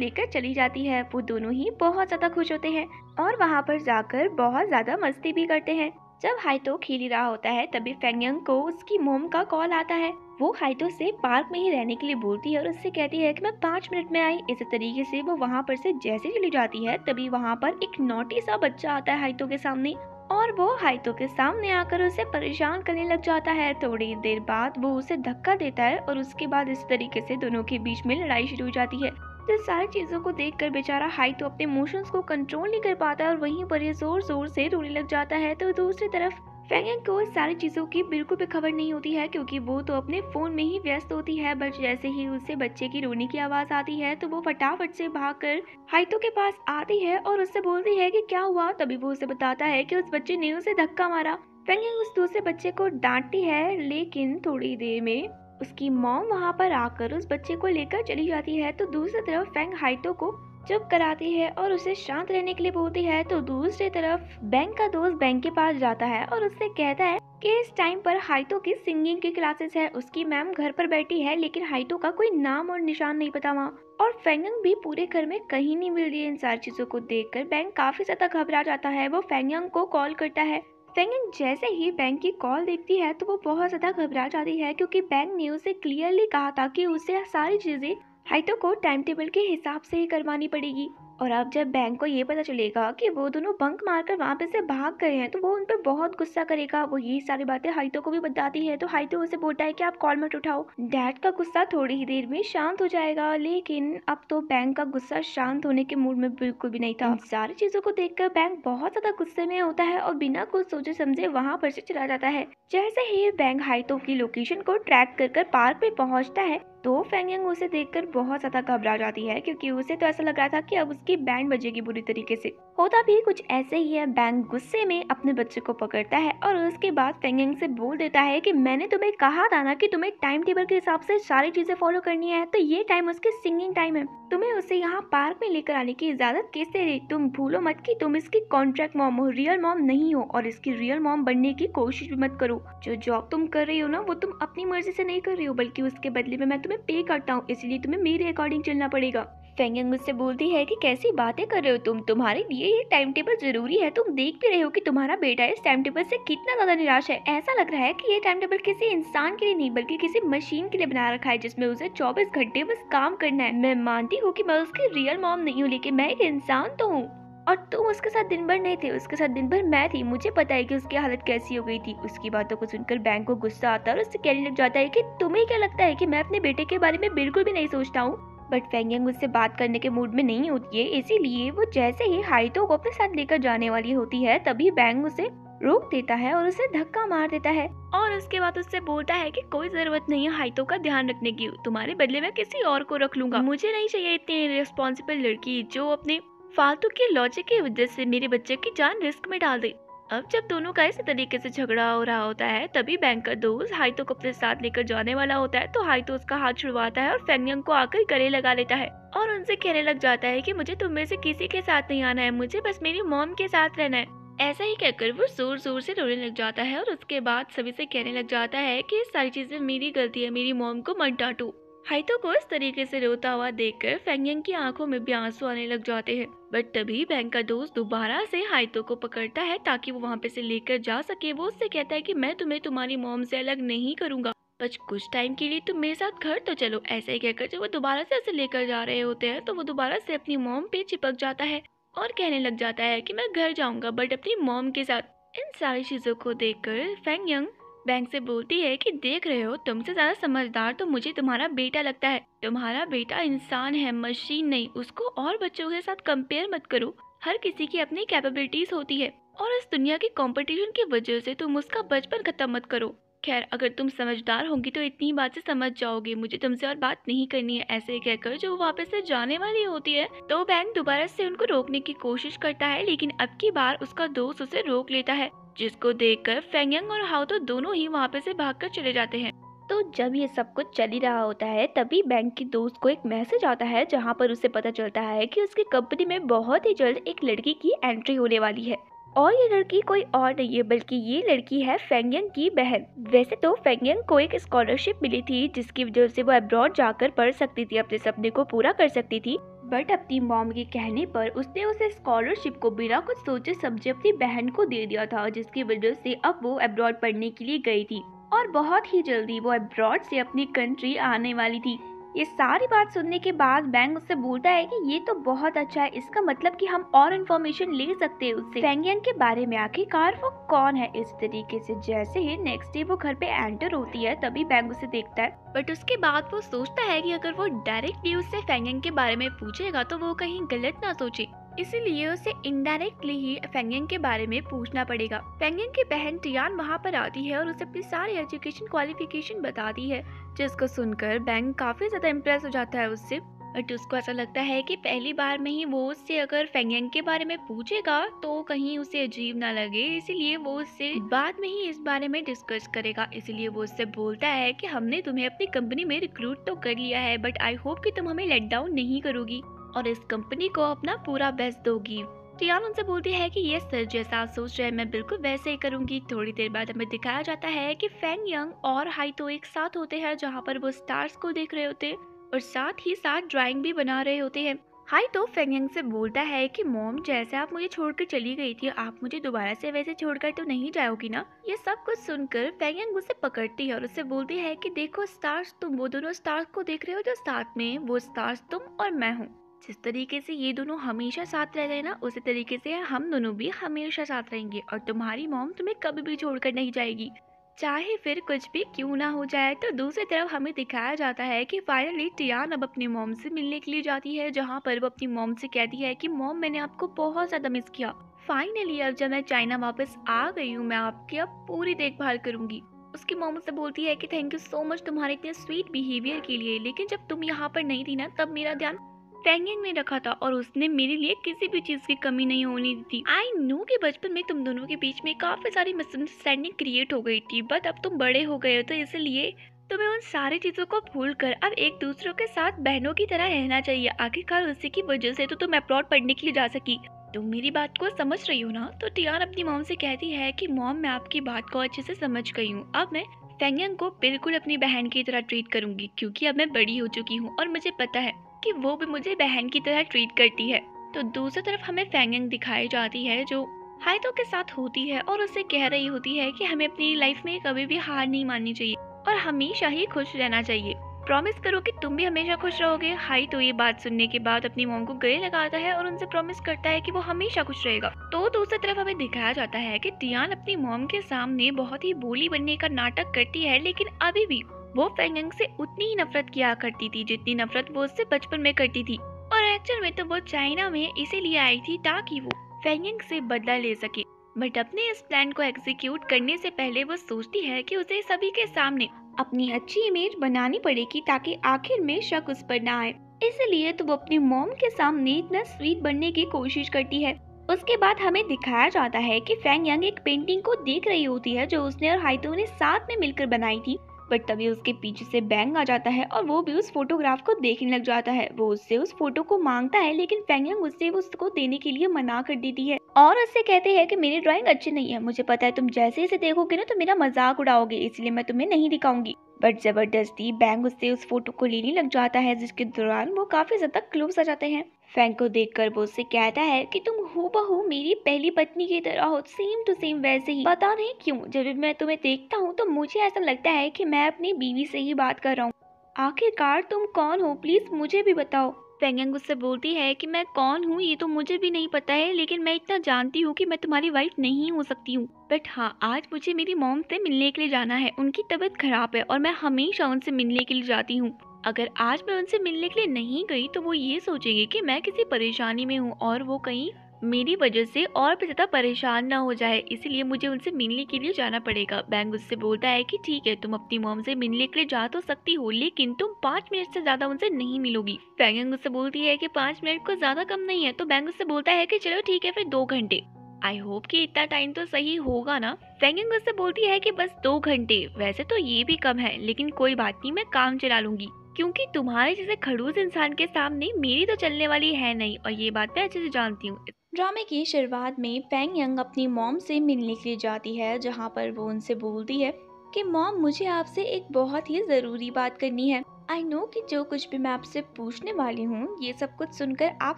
लेकर चली जाती है। वो दोनों ही बहुत ज्यादा खुश होते हैं और वहाँ पर जाकर बहुत ज्यादा मस्ती भी करते हैं। जब हाइतो खेल ही रहा होता है तभी फेंग यांग को उसकी मोम का कॉल आता है। वो हाइतो से पार्क में ही रहने के लिए बोलती है और उससे कहती है कि मैं 5 मिनट में आई। इस तरीके से वो वहाँ पर से जैसे चली जाती है तभी वहाँ पर एक नॉटी सा बच्चा आता है हाइतो के सामने और वो हाइतो के सामने आकर उसे परेशान करने लग जाता है। थोड़ी देर बाद वो उसे धक्का देता है और उसके बाद इस तरीके से दोनों के बीच में लड़ाई शुरू हो जाती है। तो सारी चीजों को देखकर बेचारा हाइतो अपने इमोशंस को कंट्रोल नहीं कर पाता है और वहीं पर ये जोर जोर से रोने लग जाता है। तो दूसरी तरफ फेंग यांग को इस सारी चीजों की बिल्कुल भी खबर नहीं होती है, क्योंकि वो तो अपने फोन में ही व्यस्त होती है। बट जैसे ही उसे बच्चे की रोने की आवाज आती है तो वो फटाफट से भागकर हाइतो के पास आती है और उससे बोलती है कि क्या हुआ। तभी वो उसे बताता है कि उस बच्चे ने उसे धक्का मारा। फेंग यांग उस दूसरे बच्चे को डांटती है, लेकिन थोड़ी देर में उसकी मॉम वहाँ पर आकर उस बच्चे को लेकर चली जाती है। तो दूसरी तरफ फेंग हाइतो को चुप कराती है और उसे शांत रहने के लिए बोलती है। तो दूसरी तरफ बैंक का दोस्त बैंक के पास जाता है और उससे कहता है कि इस टाइम पर हाइतो की सिंगिंग की क्लासेस है, उसकी मैम घर पर बैठी है, लेकिन हाइतो का कोई नाम और निशान नहीं पता वहाँ। और फेंग यांग भी पूरे घर में कहीं नहीं मिल रही है। इन सारी चीजों को देखकर बैंक काफी ज्यादा घबरा जाता है। वो फेंग यांग को कॉल करता है। फेंग यांग जैसे ही बैंक की कॉल देखती है तो वो बहुत ज्यादा घबरा जाती है, क्योंकि बैंक ने उसे क्लियरली कहा था कि उसे सारी चीजें हाइतो को टाइम टेबल के हिसाब से ही करवानी पड़ेगी। और अब जब बैंक को ये पता चलेगा कि वो दोनों बंक मारकर वहाँ पे से भाग गए हैं तो वो उन पर बहुत गुस्सा करेगा। वो ये सारी बातें हाइतो को भी बताती है तो हाइतो उसे बोलता है कि आप कॉल मत उठाओ। डैड का गुस्सा थोड़ी ही देर में शांत हो जाएगा, लेकिन अब तो बैंक का गुस्सा शांत होने के मूड में बिल्कुल भी नहीं था। इन सारी चीजों को देखकर बैंक बहुत ज्यादा गुस्से में होता है और बिना कुछ सोचे समझे वहाँ पर से चला जाता है। जैसे ही बैंक हाइतो की लोकेशन को ट्रैक कर पार्क पे पहुँचता है तो फेंग यांग उसे देखकर बहुत ज्यादा घबरा जाती है, क्योंकि उसे तो ऐसा लग रहा था कि अब उसकी बैंड बजेगी बुरी तरीके से। होता भी कुछ ऐसे ही है। बैंक गुस्से में अपने बच्चे को पकड़ता है और उसके बाद फेंग यांग से बोल देता है कि मैंने तुम्हें कहा था ना कि तुम्हें टाइम टेबल के हिसाब से सारी चीजें फॉलो करनी है, तो ये टाइम उसकी सिंगिंग टाइम है। तुम्हें उसे यहाँ पार्क में लेकर आने की इजाजत किससे दी? तुम भूलो मत कि तुम इसकी कॉन्ट्रैक्ट मॉम हो, रियल मॉम नहीं हो, और इसकी रियल मॉम बनने की कोशिश भी मत करो। जो जॉब तुम कर रही हो ना वो तुम अपनी मर्जी से नहीं कर रही हो, बल्कि उसके बदले में मैं तुम्हें पे करता हूँ, इसलिए तुम्हें मेरे अकॉर्डिंग चलना पड़ेगा। फेंग यांग मुझसे बोलती है कि कैसी बातें कर रहे हो तुम, तुम्हारे लिए ये टाइम टेबल जरूरी है। तुम देख भी रहे हो कि तुम्हारा बेटा इस टाइम टेबल से कितना ज्यादा निराश है। ऐसा लग रहा है कि ये टाइम टेबल किसी इंसान के लिए नहीं बल्कि किसी मशीन के लिए बना रखा है, जिसमें उसे 24 घंटे बस काम करना है। मैं मानती हूँ कि मैं उसकी रियल मॉम नहीं हूँ, लेकिन मैं एक इंसान तो हूँ। और तुम उसके साथ दिन भर नहीं थे, उसके साथ दिन भर मैं थी। मुझे पता है कि उसकी हालत कैसी हो गई थी। उसकी बातों को सुनकर बैंक को गुस्सा आता है और उससे कहने लग जाता है कि तुम्हें क्या लगता है कि मैं अपने बेटे के बारे में बिल्कुल भी नहीं सोचता हूँ। बट फेंग यांग उससे बात करने के मूड में नहीं होती है, इसीलिए वो जैसे ही हाइतो को अपने साथ लेकर जाने वाली होती है तभी बैंक उसे रोक देता है और उसे धक्का मार देता है और उसके बाद उससे बोलता है कि कोई जरूरत नहीं है हाइतो का ध्यान रखने की, तुम्हारे बदले में किसी और को रख लूंगा। मुझे नहीं चाहिए इतनी रिस्पॉन्सिबल लड़की जो अपने फालतू के लॉजिक की वजह से मेरे बच्चे की जान रिस्क में डाल दे। अब जब दोनों का इसी तरीके से झगड़ा हो रहा होता है तभी बैंक का दोस्त हाइतो को अपने साथ लेकर जाने वाला होता है, तो हाइतो उसका हाथ छुड़वाता है और फेंगयंग को आकर गले लगा लेता है और उनसे कहने लग जाता है कि मुझे तुम में से किसी के साथ नहीं आना है, मुझे बस मेरी मॉम के साथ रहना है। ऐसा ही कहकर वो जोर जोर से रोने लग जाता है और उसके बाद सभी से कहने लग जाता है कि ये सारी चीजें मेरी गलती है, मेरी मॉम को मत डांटो। हाइतो को इस तरीके से रोता हुआ देखकर फेंगयंग की आंखों में भी आंसू आने लग जाते हैं। बट तभी बैंक का दोस्त दोबारा से हाइतो को पकड़ता है ताकि वो वहाँ पे से लेकर जा सके। वो उससे कहता है कि मैं तुम्हें तुम्हारी मॉम से अलग नहीं करूंगा, बस कुछ टाइम के लिए तुम मेरे साथ घर तो चलो। ऐसा ही कहकर जब वो दोबारा से ऐसे लेकर जा रहे होते हैं तो वो दोबारा से अपनी मॉम पे चिपक जाता है और कहने लग जाता है कि मैं घर जाऊंगा बट अपनी मॉम के साथ। इन सारी चीजों को देखकर फेंगयंग बैंक से बोलती है कि देख रहे हो, तुमसे ज्यादा समझदार तो मुझे तुम्हारा बेटा लगता है। तुम्हारा बेटा इंसान है, मशीन नहीं। उसको और बच्चों के साथ कंपेयर मत करो, हर किसी की अपनी कैपेबिलिटीज होती है और इस दुनिया की कंपटीशन की वजह से तुम उसका बचपन खत्म मत करो। खैर, अगर तुम समझदार होंगी तो इतनी बात से समझ जाओगे, मुझे तुमसे और बात नहीं करनी है। ऐसे कहकर जो वापस से जाने वाली होती है तो बैंक दोबारा से उनको रोकने की कोशिश करता है, लेकिन अब की बार उसका दोस्त उसे रोक लेता है, जिसको देखकर फेंगयंग और हाइतो दोनों ही वहाँ पे से भागकर चले जाते हैं। तो जब ये सब कुछ चल ही रहा होता है तभी बैंक की दोस्त को एक मैसेज आता है जहाँ पर उसे पता चलता है कि उसकी कंपनी में बहुत ही जल्द एक लड़की की एंट्री होने वाली है और ये लड़की कोई और नहीं है बल्कि ये लड़की है फेंगयंग की बहन। वैसे तो फेंगयंग को एक स्कॉलरशिप मिली थी जिसकी वजह से वो अब्रॉड जाकर पढ़ सकती थी, अपने सपने को पूरा कर सकती थी, बट अपनी मॉम के कहने पर उसने उसे स्कॉलरशिप को बिना कुछ सोचे समझे अपनी बहन को दे दिया था, जिसकी वजह से अब वो अब्रॉड पढ़ने के लिए गई थी और बहुत ही जल्दी वो अब्रॉड से अपनी कंट्री आने वाली थी। ये सारी बात सुनने के बाद बैंक उससे बोलता है कि ये तो बहुत अच्छा है, इसका मतलब कि हम और इन्फॉर्मेशन ले सकते हैं उससे फेंगयंग के बारे में, आखिरकार वो कौन है। इस तरीके से जैसे ही नेक्स्ट डे वो घर पे एंटर होती है तभी बैंक उसे देखता है, बट उसके बाद वो सोचता है कि अगर वो डायरेक्टली उससे फेंगयंग के बारे में पूछेगा तो वो कहीं गलत ना सोचे, इसीलिए उसे इनडायरेक्टली ही फेंगयंग के बारे में पूछना पड़ेगा। फेंगयंग की बहन टियान वहाँ पर आती है और उसे अपनी सारी एजुकेशन क्वालिफिकेशन बताती है, जिसको सुनकर बैंक काफी ज्यादा इम्प्रेस हो जाता है उससे। बट उसको ऐसा लगता है कि पहली बार में ही वो उससे अगर फेंगयंग के बारे में पूछेगा तो कहीं उसे अजीब ना लगे, इसीलिए वो उससे बाद में ही इस बारे में डिस्कस करेगा। इसीलिए वो उससे बोलता है कि हमने तुम्हें अपनी कंपनी में रिक्रूट तो कर लिया है, बट आई होप कि तुम हमें लेट डाउन नहीं करोगी और इस कंपनी को अपना पूरा बेस्ट दोगी। टियान उनसे बोलती है कि ये सर जैसा आप सोच रहे हैं मैं बिल्कुल वैसे ही करूंगी। थोड़ी देर बाद हमें दिखाया जाता है कि फेंगयंग और हाइतो एक साथ होते हैं जहाँ पर वो स्टार्स को देख रहे होते और साथ ही साथ ड्राइंग भी बना रहे होते हैं। हाइतो फेंगयंग से बोलता है कि मॉम, जैसे आप मुझे छोड़कर चली गई थी आप मुझे दोबारा से वैसे छोड़कर तो नहीं जाओगी ना। ये सब कुछ सुनकर फेंगयंग उसे पकड़ती है और उससे बोलती है कि देखो स्टार्स, तुम वो दोनों स्टार्स को देख रहे हो जो साथ में, वो स्टार्स तुम और मैं हूँ। जिस तरीके से ये दोनों हमेशा साथ रहते हैं ना, उसी तरीके से हम दोनों भी हमेशा साथ रहेंगे और तुम्हारी मॉम तुम्हें कभी भी छोड़कर नहीं जाएगी, चाहे फिर कुछ भी क्यों ना हो जाए। तो दूसरी तरफ हमें दिखाया जाता है कि फाइनली टियान अब अपनी मॉम से मिलने के लिए जाती है, जहाँ पर वो अपनी मॉम से कहती है कि मॉम, मैंने आपको बहुत ज्यादा मिस किया। फाइनली अब जब मैं चाइना वापस आ गई हूँ मैं आपकी अब पूरी देखभाल करूंगी। उसकी मॉम से बोलती है कि थैंक यू सो मच तुम्हारे इतने स्वीट बिहेवियर के लिए, लेकिन जब तुम यहाँ पर नहीं थी ना तब मेरा ध्यान फेंगयंग ने रखा था और उसने मेरे लिए किसी भी चीज की कमी नहीं होने दी थी। आई नो कि बचपन में तुम दोनों के बीच में काफी सारी मिसअंडरस्टैंडिंग क्रिएट हो गई थी, बट अब तुम बड़े हो गए हो तो इसलिए तुम्हें उन सारी चीजों को भूलकर अब एक दूसरे के साथ बहनों की तरह रहना चाहिए। आखिरकार उसी की वजह से तो तुम अब्रॉड पढ़ने के लिए जा सकी। तुम मेरी बात को समझ रही हो ना। तो टियान अपनी मॉम से कहती है कि मॉम, मैं आपकी बात को अच्छे से समझ गई हूँ, अब मैं फेंगयंग को बिल्कुल अपनी बहन की तरह ट्रीट करूंगी, क्योंकि अब मैं बड़ी हो चुकी हूँ और मुझे पता है कि वो भी मुझे बहन की तरह ट्रीट करती है। तो दूसरी तरफ हमें फेंगयंग दिखाई जाती है जो हाइतो के साथ होती है और उसे कह रही होती है कि हमें अपनी लाइफ में कभी भी हार नहीं माननी चाहिए और हमेशा ही खुश रहना चाहिए। प्रॉमिस करो कि तुम भी हमेशा खुश रहोगे। हाइतो ये बात सुनने के बाद अपनी मॉम को गले लगाता है और उनसे प्रॉमिस करता है कि वो हमेशा खुश रहेगा। तो दूसरी तरफ हमें दिखाया जाता है कि टियान अपनी मॉम के सामने बहुत ही भोली बनने का नाटक करती है, लेकिन अभी भी वो फेंगयंग से उतनी ही नफरत किया करती थी जितनी नफरत वो उससे बचपन में करती थी। और एक्चुअल में तो वो चाइना में इसीलिए आई थी ताकि वो फेंगयंग से बदला ले सके। बट अपने इस प्लान को एग्जीक्यूट करने से पहले वो सोचती है कि उसे सभी के सामने अपनी अच्छी इमेज बनानी पड़ेगी ताकि आखिर में शक उस पर ना आए। इसलिए तो वो अपनी मॉम के सामने इतना स्वीट बनने की कोशिश करती है। उसके बाद हमें दिखाया जाता है कि फैंग यांग एक पेंटिंग को देख रही होती है जो उसने और हाइतो ने साथ में मिलकर बनाई थी। बट तभी उसके पीछे से बैंग आ जाता है और वो भी उस फोटोग्राफ को देखने लग जाता है। वो उससे उस फोटो को मांगता है लेकिन फैंग यांग उससे उसको देने के लिए मना कर देती है और उससे कहते हैं कि मेरी ड्राइंग अच्छी नहीं है, मुझे पता है तुम जैसे इसे देखोगे ना तो मेरा मजाक उड़ाओगे, इसलिए मैं तुम्हें नहीं दिखाऊंगी। बट जबरदस्ती बैंग उससे उस फोटो को लेने लग जाता है जिसके दौरान वो काफी ज्यादा क्लोज आ जाते हैं। फैंग को देखकर वो उससे कहता है कि तुम हूबहू मेरी पहली पत्नी की तरह हो, सेम टू सेम वैसे ही। पता नहीं क्यों जब भी मैं तुम्हें देखता हूँ तो मुझे ऐसा लगता है कि मैं अपनी बीवी से ही बात कर रहा हूँ। आखिरकार तुम कौन हो, प्लीज मुझे भी बताओ। फैंग यांग उससे बोलती है कि मैं कौन हूँ ये तो मुझे भी नहीं पता है, लेकिन मैं इतना जानती हूँ कि मैं तुम्हारी वाइफ नहीं हो सकती हूँ। बट हाँ, आज मुझे मेरी मॉम से मिलने के लिए जाना है, उनकी तबीयत खराब है और मैं हमेशा उनसे मिलने के लिए जाती हूँ। अगर आज मैं उनसे मिलने के लिए नहीं गई तो वो ये सोचेंगे कि मैं किसी परेशानी में हूँ और वो कहीं मेरी वजह से और भी ज्यादा परेशान ना हो जाए, इसलिए मुझे उनसे मिलने के लिए जाना पड़ेगा। बैंग उससे बोलता है कि ठीक है, तुम अपनी मॉम से मिलने के लिए जा तो सकती हो लेकिन तुम 5 मिनट से ज्यादा उनसे नहीं मिलोगी। फैंग उससे बोलती है कि 5 मिनट को ज्यादा कम नहीं है, तो बैंग उससे बोलता है कि चलो ठीक है फिर 2 घंटे। आई होप कि इतना टाइम तो सही होगा ना। फैंग उससे बोलती है कि बस 2 घंटे, वैसे तो ये भी कम है लेकिन कोई बात नहीं, मैं काम चला लूंगी क्योंकि तुम्हारे जैसे खड़ूस इंसान के सामने मेरी तो चलने वाली है नहीं और ये बात मैं अच्छे से जानती हूँ। ड्रामे की शुरुआत में फैंग यंग अपनी मॉम से मिलने के लिए जाती है जहाँ पर वो उनसे बोलती है कि मॉम, मुझे आपसे एक बहुत ही जरूरी बात करनी है। आई नो कि जो कुछ भी मैं आपसे पूछने वाली हूँ ये सब कुछ सुनकर आप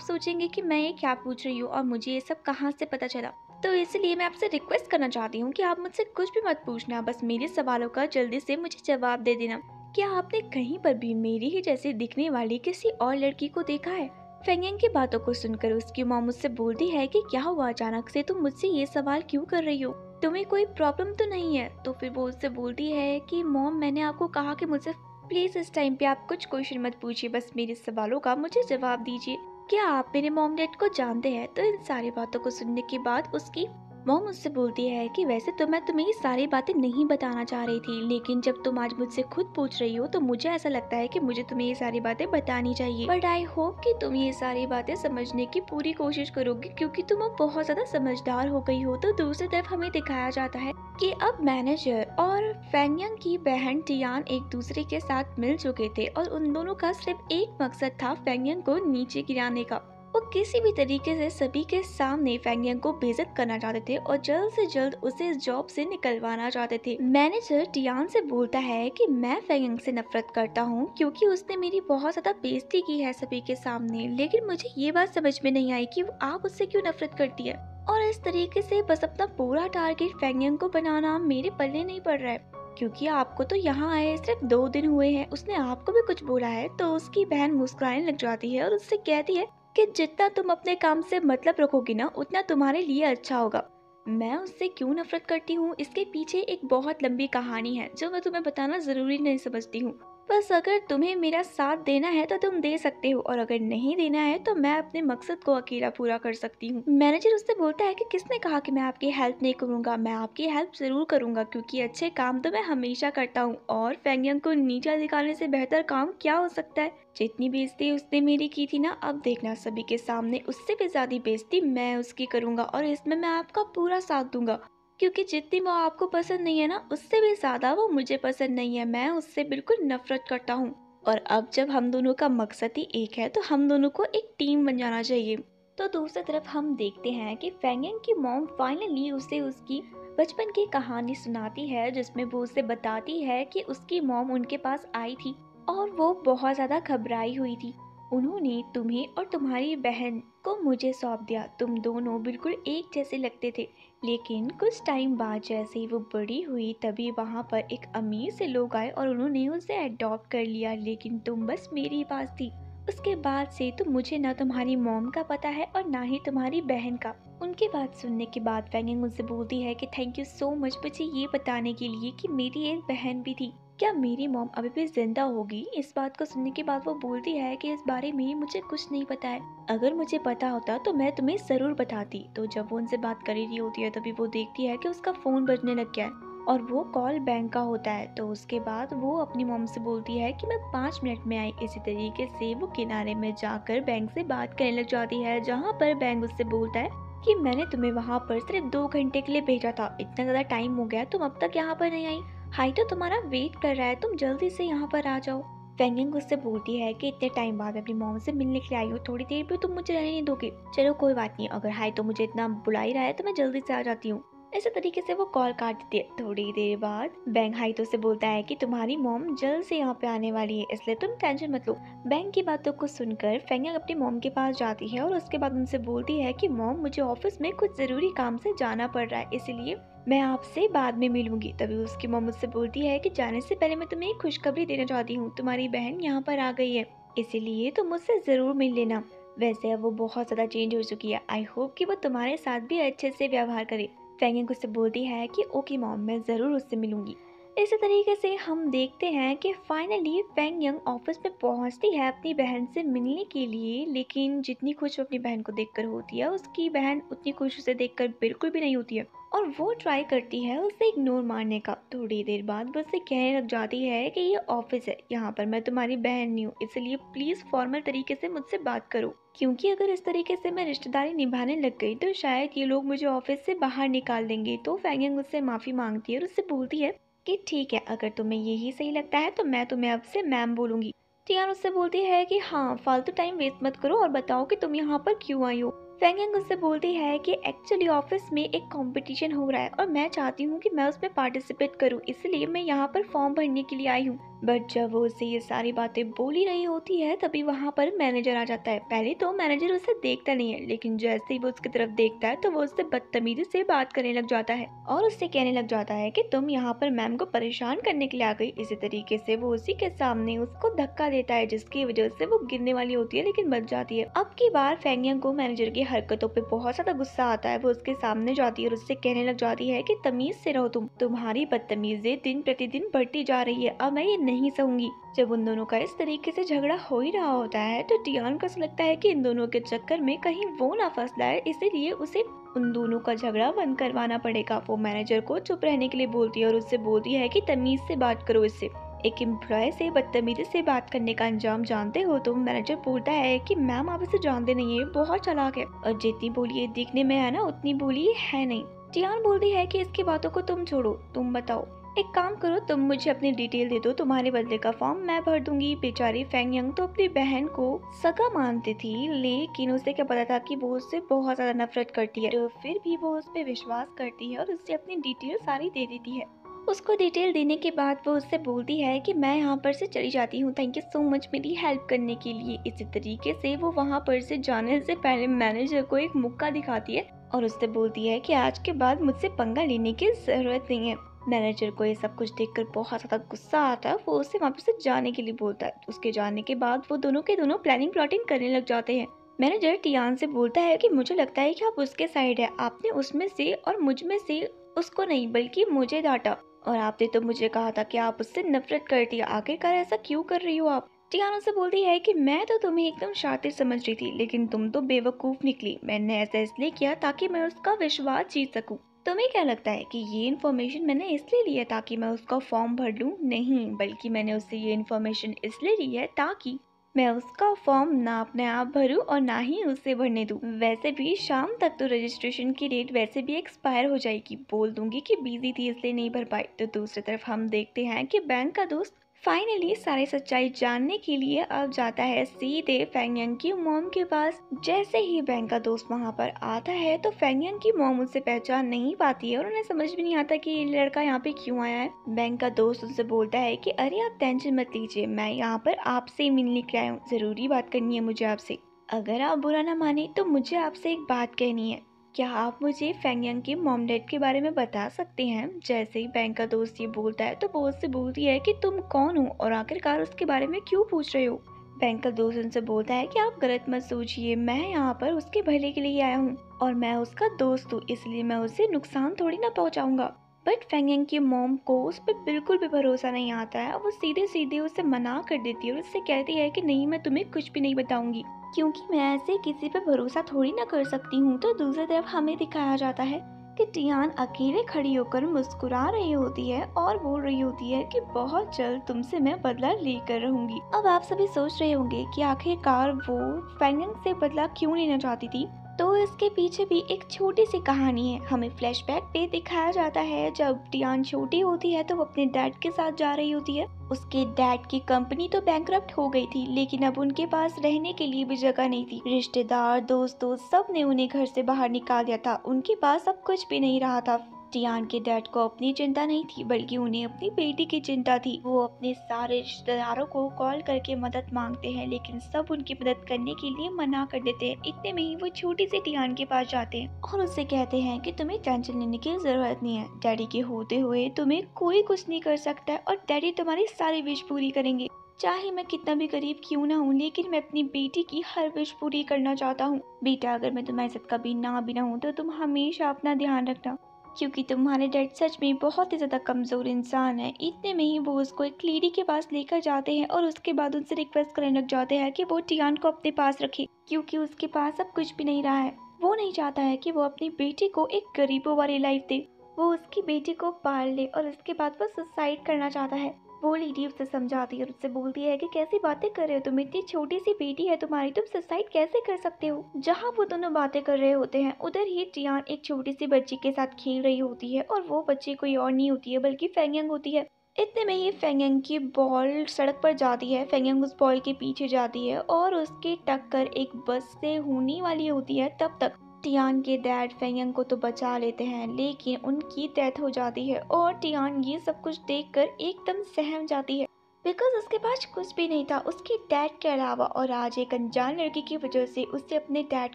सोचेंगे कि मैं ये क्या पूछ रही हूँ और मुझे ये सब कहाँ से पता चला, तो इसलिए मैं आपसे रिक्वेस्ट करना चाहती हूँ कि आप मुझसे कुछ भी मत पूछना, बस मेरे सवालों का जल्दी से मुझे जवाब दे देना। क्या आपने कहीं पर भी मेरी ही जैसे दिखने वाली किसी और लड़की को देखा है? फैंग यांग की बातों को सुनकर उसकी मॉम मुझसे बोलती है कि क्या हुआ, अचानक से तुम मुझसे ये सवाल क्यों कर रही हो, तुम्हें कोई प्रॉब्लम तो नहीं है? तो फिर वो उससे बोलती है कि मॉम, मैंने आपको कहा कि मुझसे प्लीज इस टाइम पे आप कुछ क्वेश्चन मत पूछिए, बस मेरे सवालों का मुझे जवाब दीजिए। क्या आप मेरे मॉम डैड को जानते हैं? तो इन सारी बातों को सुनने के बाद उसकी मॉम मुझसे बोलती है कि वैसे तो मैं तुम्हें ये सारी बातें नहीं बताना चाह रही थी, लेकिन जब तुम आज मुझसे खुद पूछ रही हो तो मुझे ऐसा लगता है कि मुझे तुम्हें ये सारी बातें बतानी चाहिए। बट आई होप कि तुम ये सारी बातें समझने की पूरी कोशिश करोगी क्योंकि तुम अब बहुत ज्यादा समझदार हो गई हो। तो दूसरी तरफ हमें दिखाया जाता है कि अब मैनेजर और फैंग यांग की बहन टियान एक दूसरे के साथ मिल चुके थे और उन दोनों का सिर्फ एक मकसद था, फैंग यांग को नीचे गिराने का। वो किसी भी तरीके से सभी के सामने फैंग यांग को बेइज्जत करना चाहते थे और जल्द से जल्द उसे इस जॉब से निकलवाना चाहते थे। मैनेजर टियान से बोलता है कि मैं फैंग यांग से नफरत करता हूँ क्योंकि उसने मेरी बहुत ज्यादा बेइज्जती की है सभी के सामने, लेकिन मुझे ये बात समझ में नहीं आई कि आप उससे क्यों नफरत करती है। और इस तरीके से बस अपना पूरा टारगेट फैंग यांग को बनाना मेरे पल्ले नहीं पड़ रहा है, क्योंकि आपको तो यहाँ आए सिर्फ 2 दिन हुए हैं, उसने आपको भी कुछ बोला है। तो उसकी बहन मुस्कुराने लग जाती है और उससे कहती है कि जितना तुम अपने काम से मतलब रखोगी ना उतना तुम्हारे लिए अच्छा होगा। मैं उससे क्यों नफरत करती हूँ इसके पीछे एक बहुत लंबी कहानी है जो मैं तुम्हें बताना जरूरी नहीं समझती हूँ। बस अगर तुम्हें मेरा साथ देना है तो तुम दे सकते हो और अगर नहीं देना है तो मैं अपने मकसद को अकेला पूरा कर सकती हूँ। मैनेजर उससे बोलता है कि किसने कहा कि मैं आपकी हेल्प नहीं करूँगा, मैं आपकी हेल्प जरूर करूँगा क्योंकि अच्छे काम तो मैं हमेशा करता हूँ और फैंग यांग को नीचा दिखाने से बेहतर काम क्या हो सकता है। जितनी बेइज्जती उसने मेरी की थी ना, अब देखना सभी के सामने उससे भी ज्यादा बेइज्जती मैं उसकी करूँगा और इसमें मैं आपका पूरा साथ दूंगा क्योंकि जितनी वो आपको पसंद नहीं है ना उससे भी ज्यादा वो मुझे पसंद नहीं है, मैं उससे बिल्कुल नफरत करता हूँ। और अब जब हम दोनों का मकसद ही एक है तो हम दोनों को एक टीम बन जाना चाहिए। तो दूसरी तरफ हम देखते हैं कि फैंग यांग की मॉम फाइनली उसे उसकी बचपन की कहानी सुनाती है जिसमें वो उसे बताती है कि उसकी मॉम उनके पास आई थी और वो बहुत ज्यादा घबराई हुई थी। उन्होंने तुम्हें और तुम्हारी बहन को मुझे सौंप दिया, तुम दोनों बिल्कुल एक जैसे लगते थे, लेकिन कुछ टाइम बाद जैसे ही वो बड़ी हुई तभी वहाँ पर एक अमीर से लोग आए और उन्होंने उसे अडॉप्ट कर लिया, लेकिन तुम बस मेरे ही पास थी। उसके बाद से तो मुझे ना तुम्हारी मॉम का पता है और ना ही तुम्हारी बहन का। उनकी बात सुनने के बाद फैंग यांग मुझसे बोलती है कि थैंक यू सो मच मुझे ये बताने के लिए कि मेरी एक बहन भी थी। क्या मेरी मॉम अभी भी जिंदा होगी? इस बात को सुनने के बाद वो बोलती है कि इस बारे में मुझे कुछ नहीं पता है। अगर मुझे पता होता तो मैं तुम्हें जरूर बताती। तो जब वो उनसे बात कर रही होती है तभी वो देखती है कि उसका फोन बजने लग गया है और वो कॉल बैंक का होता है। तो उसके बाद वो अपनी मॉम से बोलती है कि मैं 5 मिनट में आई। इसी तरीके से वो किनारे में जाकर बैंक से बात करने लग जाती है, जहाँ पर बैंक उससे बोलता है कि मैंने तुम्हें वहाँ पर सिर्फ 2 घंटे के लिए भेजा था, इतना ज्यादा टाइम हो गया, तुम अब तक यहाँ पर नहीं आई। हाई तो तुम्हारा वेट कर रहा है, तुम जल्दी से यहाँ पर आ जाओ। फेंगिंग उससे बोलती है कि इतने टाइम बाद अपनी मॉम से मिलने के लिए आई हूँ, थोड़ी देर भी तुम मुझे रहने नहीं दोगे? चलो कोई बात नहीं, अगर हाई तो मुझे इतना बुला ही रहा है तो मैं जल्दी से आ जाती हूँ। ऐसे तरीके से वो कॉल काट देती है। थोड़ी देर बाद बैंक हाई तो से बोलता है कि तुम्हारी मॉम जल्द से यहाँ पे आने वाली है, इसलिए तुम टेंशन मत लो। बैंक की बातों को सुनकर फेंगिंग अपनी मॉम के पास जाती है और उसके बाद उनसे बोलती है कि मॉम मुझे ऑफिस में कुछ जरूरी काम से जाना पड़ रहा है, इसलिए मैं आपसे बाद में मिलूंगी। तभी उसकी मॉम मुझसे बोलती है कि जाने से पहले मैं तुम्हें एक खुशखबरी देना चाहती हूँ, तुम्हारी बहन यहाँ पर आ गई है, इसीलिए तुम मुझसे जरूर मिल लेना। वैसे अब वो बहुत ज्यादा चेंज हो चुकी है, आई होप कि वो तुम्हारे साथ भी अच्छे से व्यवहार करे। फेंगिंग उससे बोलती है कि ओके मॉम, मैं जरूर उससे मिलूंगी। इसी तरीके से हम देखते हैं कि फाइनली फेंगिंग ऑफिस में पहुंचती है अपनी बहन से मिलने के लिए, लेकिन जितनी खुश वो अपनी बहन को देखकर होती है, उसकी बहन उतनी खुश उसे देखकर बिल्कुल भी नहीं होती है और वो ट्राई करती है उसे इग्नोर मारने का। थोड़ी देर बाद वो उससे कहने लग जाती है कि ये ऑफिस है, यहाँ पर मैं तुम्हारी बहन नहीं हूँ, इसलिए प्लीज फॉर्मल तरीके से मुझसे बात करो, क्योंकि अगर इस तरीके से मैं रिश्तेदारी निभाने लग गई तो शायद ये लोग मुझे ऑफिस से बाहर निकाल देंगे। तो फेंगिंग उससे माफी मांगती है और उससे बोलती है कि ठीक है, अगर तुम्हें यही सही लगता है तो मैं तुम्हें अब से मैम बोलूंगी। टियान उससे बोलती है कि हाँ, फालतू टाइम वेस्ट मत करो और बताओ कि तुम यहाँ पर क्यों आई हो। फेंगिंग उससे बोलती है कि एक्चुअली ऑफिस में एक कंपटीशन हो रहा है और मैं चाहती हूँ कि मैं उसमें पार्टिसिपेट करूँ, इसलिए मैं यहाँ पर फॉर्म भरने के लिए आई हूँ। बट जब वो उससे ये सारी बातें बोल ही रही होती है तभी वहाँ पर मैनेजर आ जाता है। पहले तो मैनेजर उसे देखता नहीं है, लेकिन जैसे ही वो उसकी तरफ देखता है तो वो उससे बदतमीजी से बात करने लग जाता है और उससे कहने लग जाता है कि तुम यहाँ पर मैम को परेशान करने के लिए आ गई। इसी तरीके से वो उसी के सामने उसको धक्का देता है, जिसकी वजह से वो गिरने वाली होती है लेकिन बच जाती है। अब की बार फेंगियांग को मैनेजर की हरकतों पे बहुत ज्यादा गुस्सा आता है। वो उसके सामने जाती है और उससे कहने लग जाती है कि तमीज से रहो, तुम्हारी बदतमीजी दिन प्रतिदिन बढ़ती जा रही है, अब मैं ये नहीं सहूंगी। जब उन दोनों का इस तरीके से झगड़ा हो ही रहा होता है तो टियान को ऐसा लगता है कि इन दोनों के चक्कर में कहीं वो ना फंस जाए, इसीलिए उसे उन दोनों का झगड़ा बंद करवाना पड़ेगा। वो मैनेजर को चुप रहने के लिए बोलती है और उससे बोलती है कि तमीज से बात करो इससे। एक एम्प्लॉय से बदतमीजी से बात करने का अंजाम जानते हो तुम? मैनेजर बोलता है कि मैम आप इसे जानते नहीं है, बहुत चालाक है और जितनी बोली ये दिखने में है ना उतनी बोली है नहीं। टियान बोलती है कि इसकी बातों को तुम छोड़ो, तुम बताओ, एक काम करो, तुम मुझे अपनी डिटेल दे दो, तुम्हारे बदले का फॉर्म मैं भर दूंगी। बेचारी फेंगियांग तो अपनी बहन को सगा मानती थी, लेकिन उसे क्या पता था कि वो उससे बहुत ज्यादा नफरत करती है। तो फिर भी वो उस पर विश्वास करती है और उससे अपनी डिटेल सारी दे देती है। उसको डिटेल देने के बाद वो उससे बोलती है कि मैं यहाँ पर से चली जाती हूँ, थैंक यू सो मच मेरी हेल्प करने के लिए। इसी तरीके से वो वहाँ पर से जाने से पहले मैनेजर को एक मुक्का दिखाती है और उससे बोलती है कि आज के बाद मुझसे पंगा लेने की जरूरत नहीं है। मैनेजर को ये सब कुछ देखकर बहुत ज्यादा गुस्सा आता है। वो उसे वहाँ पर से जाने के लिए बोलता है। उसके जाने के बाद वो दोनों के दोनों प्लानिंग प्लॉटिंग करने लग जाते हैं। मैनेजर टियान से बोलता है कि मुझे लगता है कि आप उसके साइड है, आपने उसमें से और मुझ में से उसको नहीं बल्कि मुझे डांटा और आपने तो मुझे कहा था कि आप उससे नफरत करती है, आखिरकार ऐसा क्यों कर रही हो आप? टियान से बोलती है कि मैं तो तुम्हें एकदम शातिर समझ रही थी, लेकिन तुम तो बेवकूफ निकली। मैंने ऐसा इसलिए किया ताकि मैं उसका विश्वास जीत सकूं। तुम्हें क्या लगता है कि ये इन्फॉर्मेशन मैंने इसलिए ली है ताकि मैं उसका फॉर्म भर लूं? नहीं, बल्कि मैंने उससे ये इन्फॉर्मेशन इसलिए ली है ताकि मैं उसका फॉर्म ना अपने आप भरूं और ना ही उसे भरने दूं। वैसे भी शाम तक तो रजिस्ट्रेशन की डेट वैसे भी एक्सपायर हो जाएगी, बोल दूंगी कि बिजी थी इसलिए नहीं भर पाई। तो दूसरी तरफ हम देखते हैं कि बैंक का दोस्त फाइनली सारी सच्चाई जानने के लिए अब जाता है सीधे फेंगियांग की मॉम के पास। जैसे ही बैंक का दोस्त वहाँ पर आता है तो फेंगियांग की मॉम उसे पहचान नहीं पाती है और उन्हें समझ भी नहीं आता कि ये लड़का यहाँ पे क्यों आया है। बैंक का दोस्त उनसे बोलता है कि अरे आप टेंशन मत लीजिए, मैं यहाँ पर आपसे मिलने के आया हूँ, जरूरी बात करनी है मुझे आपसे। अगर आप बुरा ना माने तो मुझे आपसे एक बात कहनी है। क्या आप मुझे फेंगियांग के मॉम डैड के बारे में बता सकते हैं? जैसे ही बैंक का दोस्त ये बोलता है तो वो उससे बोलती है कि तुम कौन हो और आखिरकार उसके बारे में क्यों पूछ रहे हो? बैंक का दोस्त उनसे बोलता है कि आप गलत मत सोचिए, मैं यहाँ पर उसके भले के लिए आया हूँ और मैं उसका दोस्त हूँ, इसलिए मैं उसे नुकसान थोड़ी ना पहुँचाऊंगा। बट फेंगेंग की मॉम को उस पर बिल्कुल भी भरोसा नहीं आता है। वो सीधे सीधे उसे मना कर देती है और उससे कहती है कि नहीं, मैं तुम्हें कुछ भी नहीं बताऊंगी, क्योंकि मैं ऐसे किसी पे भरोसा थोड़ी ना कर सकती हूँ। तो दूसरी तरफ हमें दिखाया जाता है कि टियान अकेले खड़ी होकर मुस्कुरा रही होती है और बोल रही होती है कि बहुत जल्द तुमसे मैं बदला लेकर रहूंगी। अब आप सभी सोच रहे होंगे कि आखिरकार वो फेंगेंग से बदला क्यों लेना चाहती थी। तो इसके पीछे भी एक छोटी सी कहानी है। हमें फ्लैशबैक पे दिखाया जाता है जब टियान छोटी होती है तो वो अपने डैड के साथ जा रही होती है। उसके डैड की कंपनी तो बैंकरप्ट हो गई थी, लेकिन अब उनके पास रहने के लिए भी जगह नहीं थी। रिश्तेदार, दोस्तों, सब ने उन्हें घर से बाहर निकाल दिया था। उनके पास अब कुछ भी नहीं रहा था। टियान के डैड को अपनी चिंता नहीं थी, बल्कि उन्हें अपनी बेटी की चिंता थी। वो अपने सारे रिश्तेदारों को कॉल करके मदद मांगते हैं, लेकिन सब उनकी मदद करने के लिए मना कर देते हैं। इतने में ही वो छोटी सी टियान के पास जाते हैं और उससे कहते हैं कि तुम्हें टेंशन लेने की जरूरत नहीं है। डैडी के होते हुए तुम्हें कोई कुछ नहीं कर सकता है और डैडी तुम्हारी सारी विश पूरी करेंगे। चाहे मैं कितना भी गरीब क्यों ना हूँ, लेकिन मैं अपनी बेटी की हर विश पूरी करना चाहता हूँ। बेटा, अगर मैं तुम्हारे साथ कभी ना भी ना हूँ तो तुम हमेशा अपना ध्यान रखना, क्योंकि तुम्हारे डैड सच में बहुत ही ज्यादा कमजोर इंसान है। इतने में ही वो उसको एक लेडी के पास लेकर जाते हैं और उसके बाद उनसे रिक्वेस्ट करने लग जाते हैं कि वो टियान को अपने पास रखे, क्योंकि उसके पास अब कुछ भी नहीं रहा है। वो नहीं चाहता है कि वो अपनी बेटी को एक गरीबों वाली लाइफ दे। वो उसकी बेटी को पाल ले और उसके बाद वो सुसाइड करना चाहता है। वो लेडी उसे समझाती है और उससे बोलती है कि कैसी बातें कर रहे हो तुम, इतनी छोटी सी बेटी है तुम्हारी, तुम सुसाइड कैसे कर सकते हो। जहाँ वो दोनों बातें कर रहे होते हैं, उधर ही टियान एक छोटी सी बच्ची के साथ खेल रही होती है और वो बच्ची कोई और नहीं होती है बल्कि फेंगेंग होती है। इतने में ही फेंगेंग की बॉल सड़क पर जाती है। फेंगेंग उस बॉल के पीछे जाती है और उसकी टक्कर एक बस से होने वाली होती है। तब तक टियान के डैड फेंगेंग को तो बचा लेते हैं, लेकिन उनकी डेथ हो जाती है और टियान ये सब कुछ देखकर एकदम सहम जाती है, बिकॉज उसके पास कुछ भी नहीं था उसके डैड के अलावा। और आज एक अनजान लड़की की वजह से उसे अपने डैड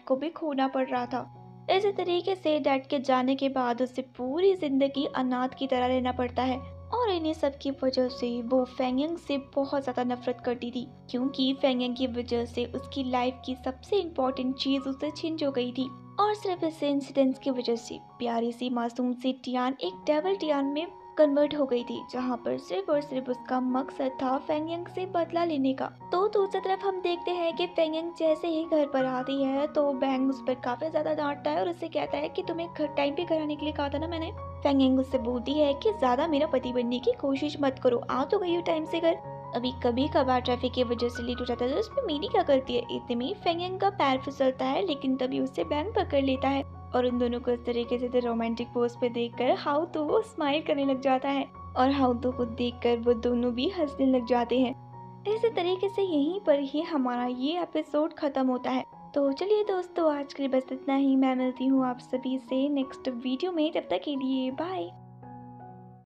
को भी खोना पड़ रहा था। इसी तरीके से डैड के जाने के बाद उसे पूरी जिंदगी अनाथ की तरह रहना पड़ता है। और इन्हीं सब की वजह से वो फेंगेंग से बहुत ज्यादा नफरत करती थी, क्योंकि फेंगेंग की वजह से उसकी लाइफ की सबसे इम्पोर्टेंट चीज उसे छिन हो गई थी। और सिर्फ इस इंसिडेंट्स की वजह से प्यारी सी मासूम सी टियान एक डेविल टियान में कन्वर्ट हो गई थी, जहाँ पर सिर्फ और सिर्फ उसका मकसद था फेंगेंग से बदला लेने का। तो दूसरी तरफ हम देखते हैं कि फेंगेंग जैसे ही घर पर आती है तो बैंग उस पर काफी ज्यादा डांटता है और उससे कहता है कि तुम्हें घर टाइम पे घर आने के लिए कहा था ना मैंने। फेंगेंग उससे बोलती है कि ज्यादा मेरा पति बनने की कोशिश मत करो, आ तो गई हो टाइम से घर। अभी कभी कभार ट्रैफिक की वजह से लेट हो जाता है तो उसमें मेरी क्या करती है। इतने में फेंगेंग का पैर फिसलता है, लेकिन तभी उससे बैंग पकड़ लेता है और उन दोनों को इस तरीके से रोमांटिक पोज पे देखकर हाउ तो वो स्माइल करने लग जाता है और हाउ तो को देखकर वो दोनों भी हंसने लग जाते हैं। इसी तरीके से यहीं पर ही हमारा ये एपिसोड खत्म होता है। तो चलिए दोस्तों, आज के लिए बस इतना ही। मैं मिलती हूँ आप सभी से नेक्स्ट वीडियो में, तब तक के लिए बाय।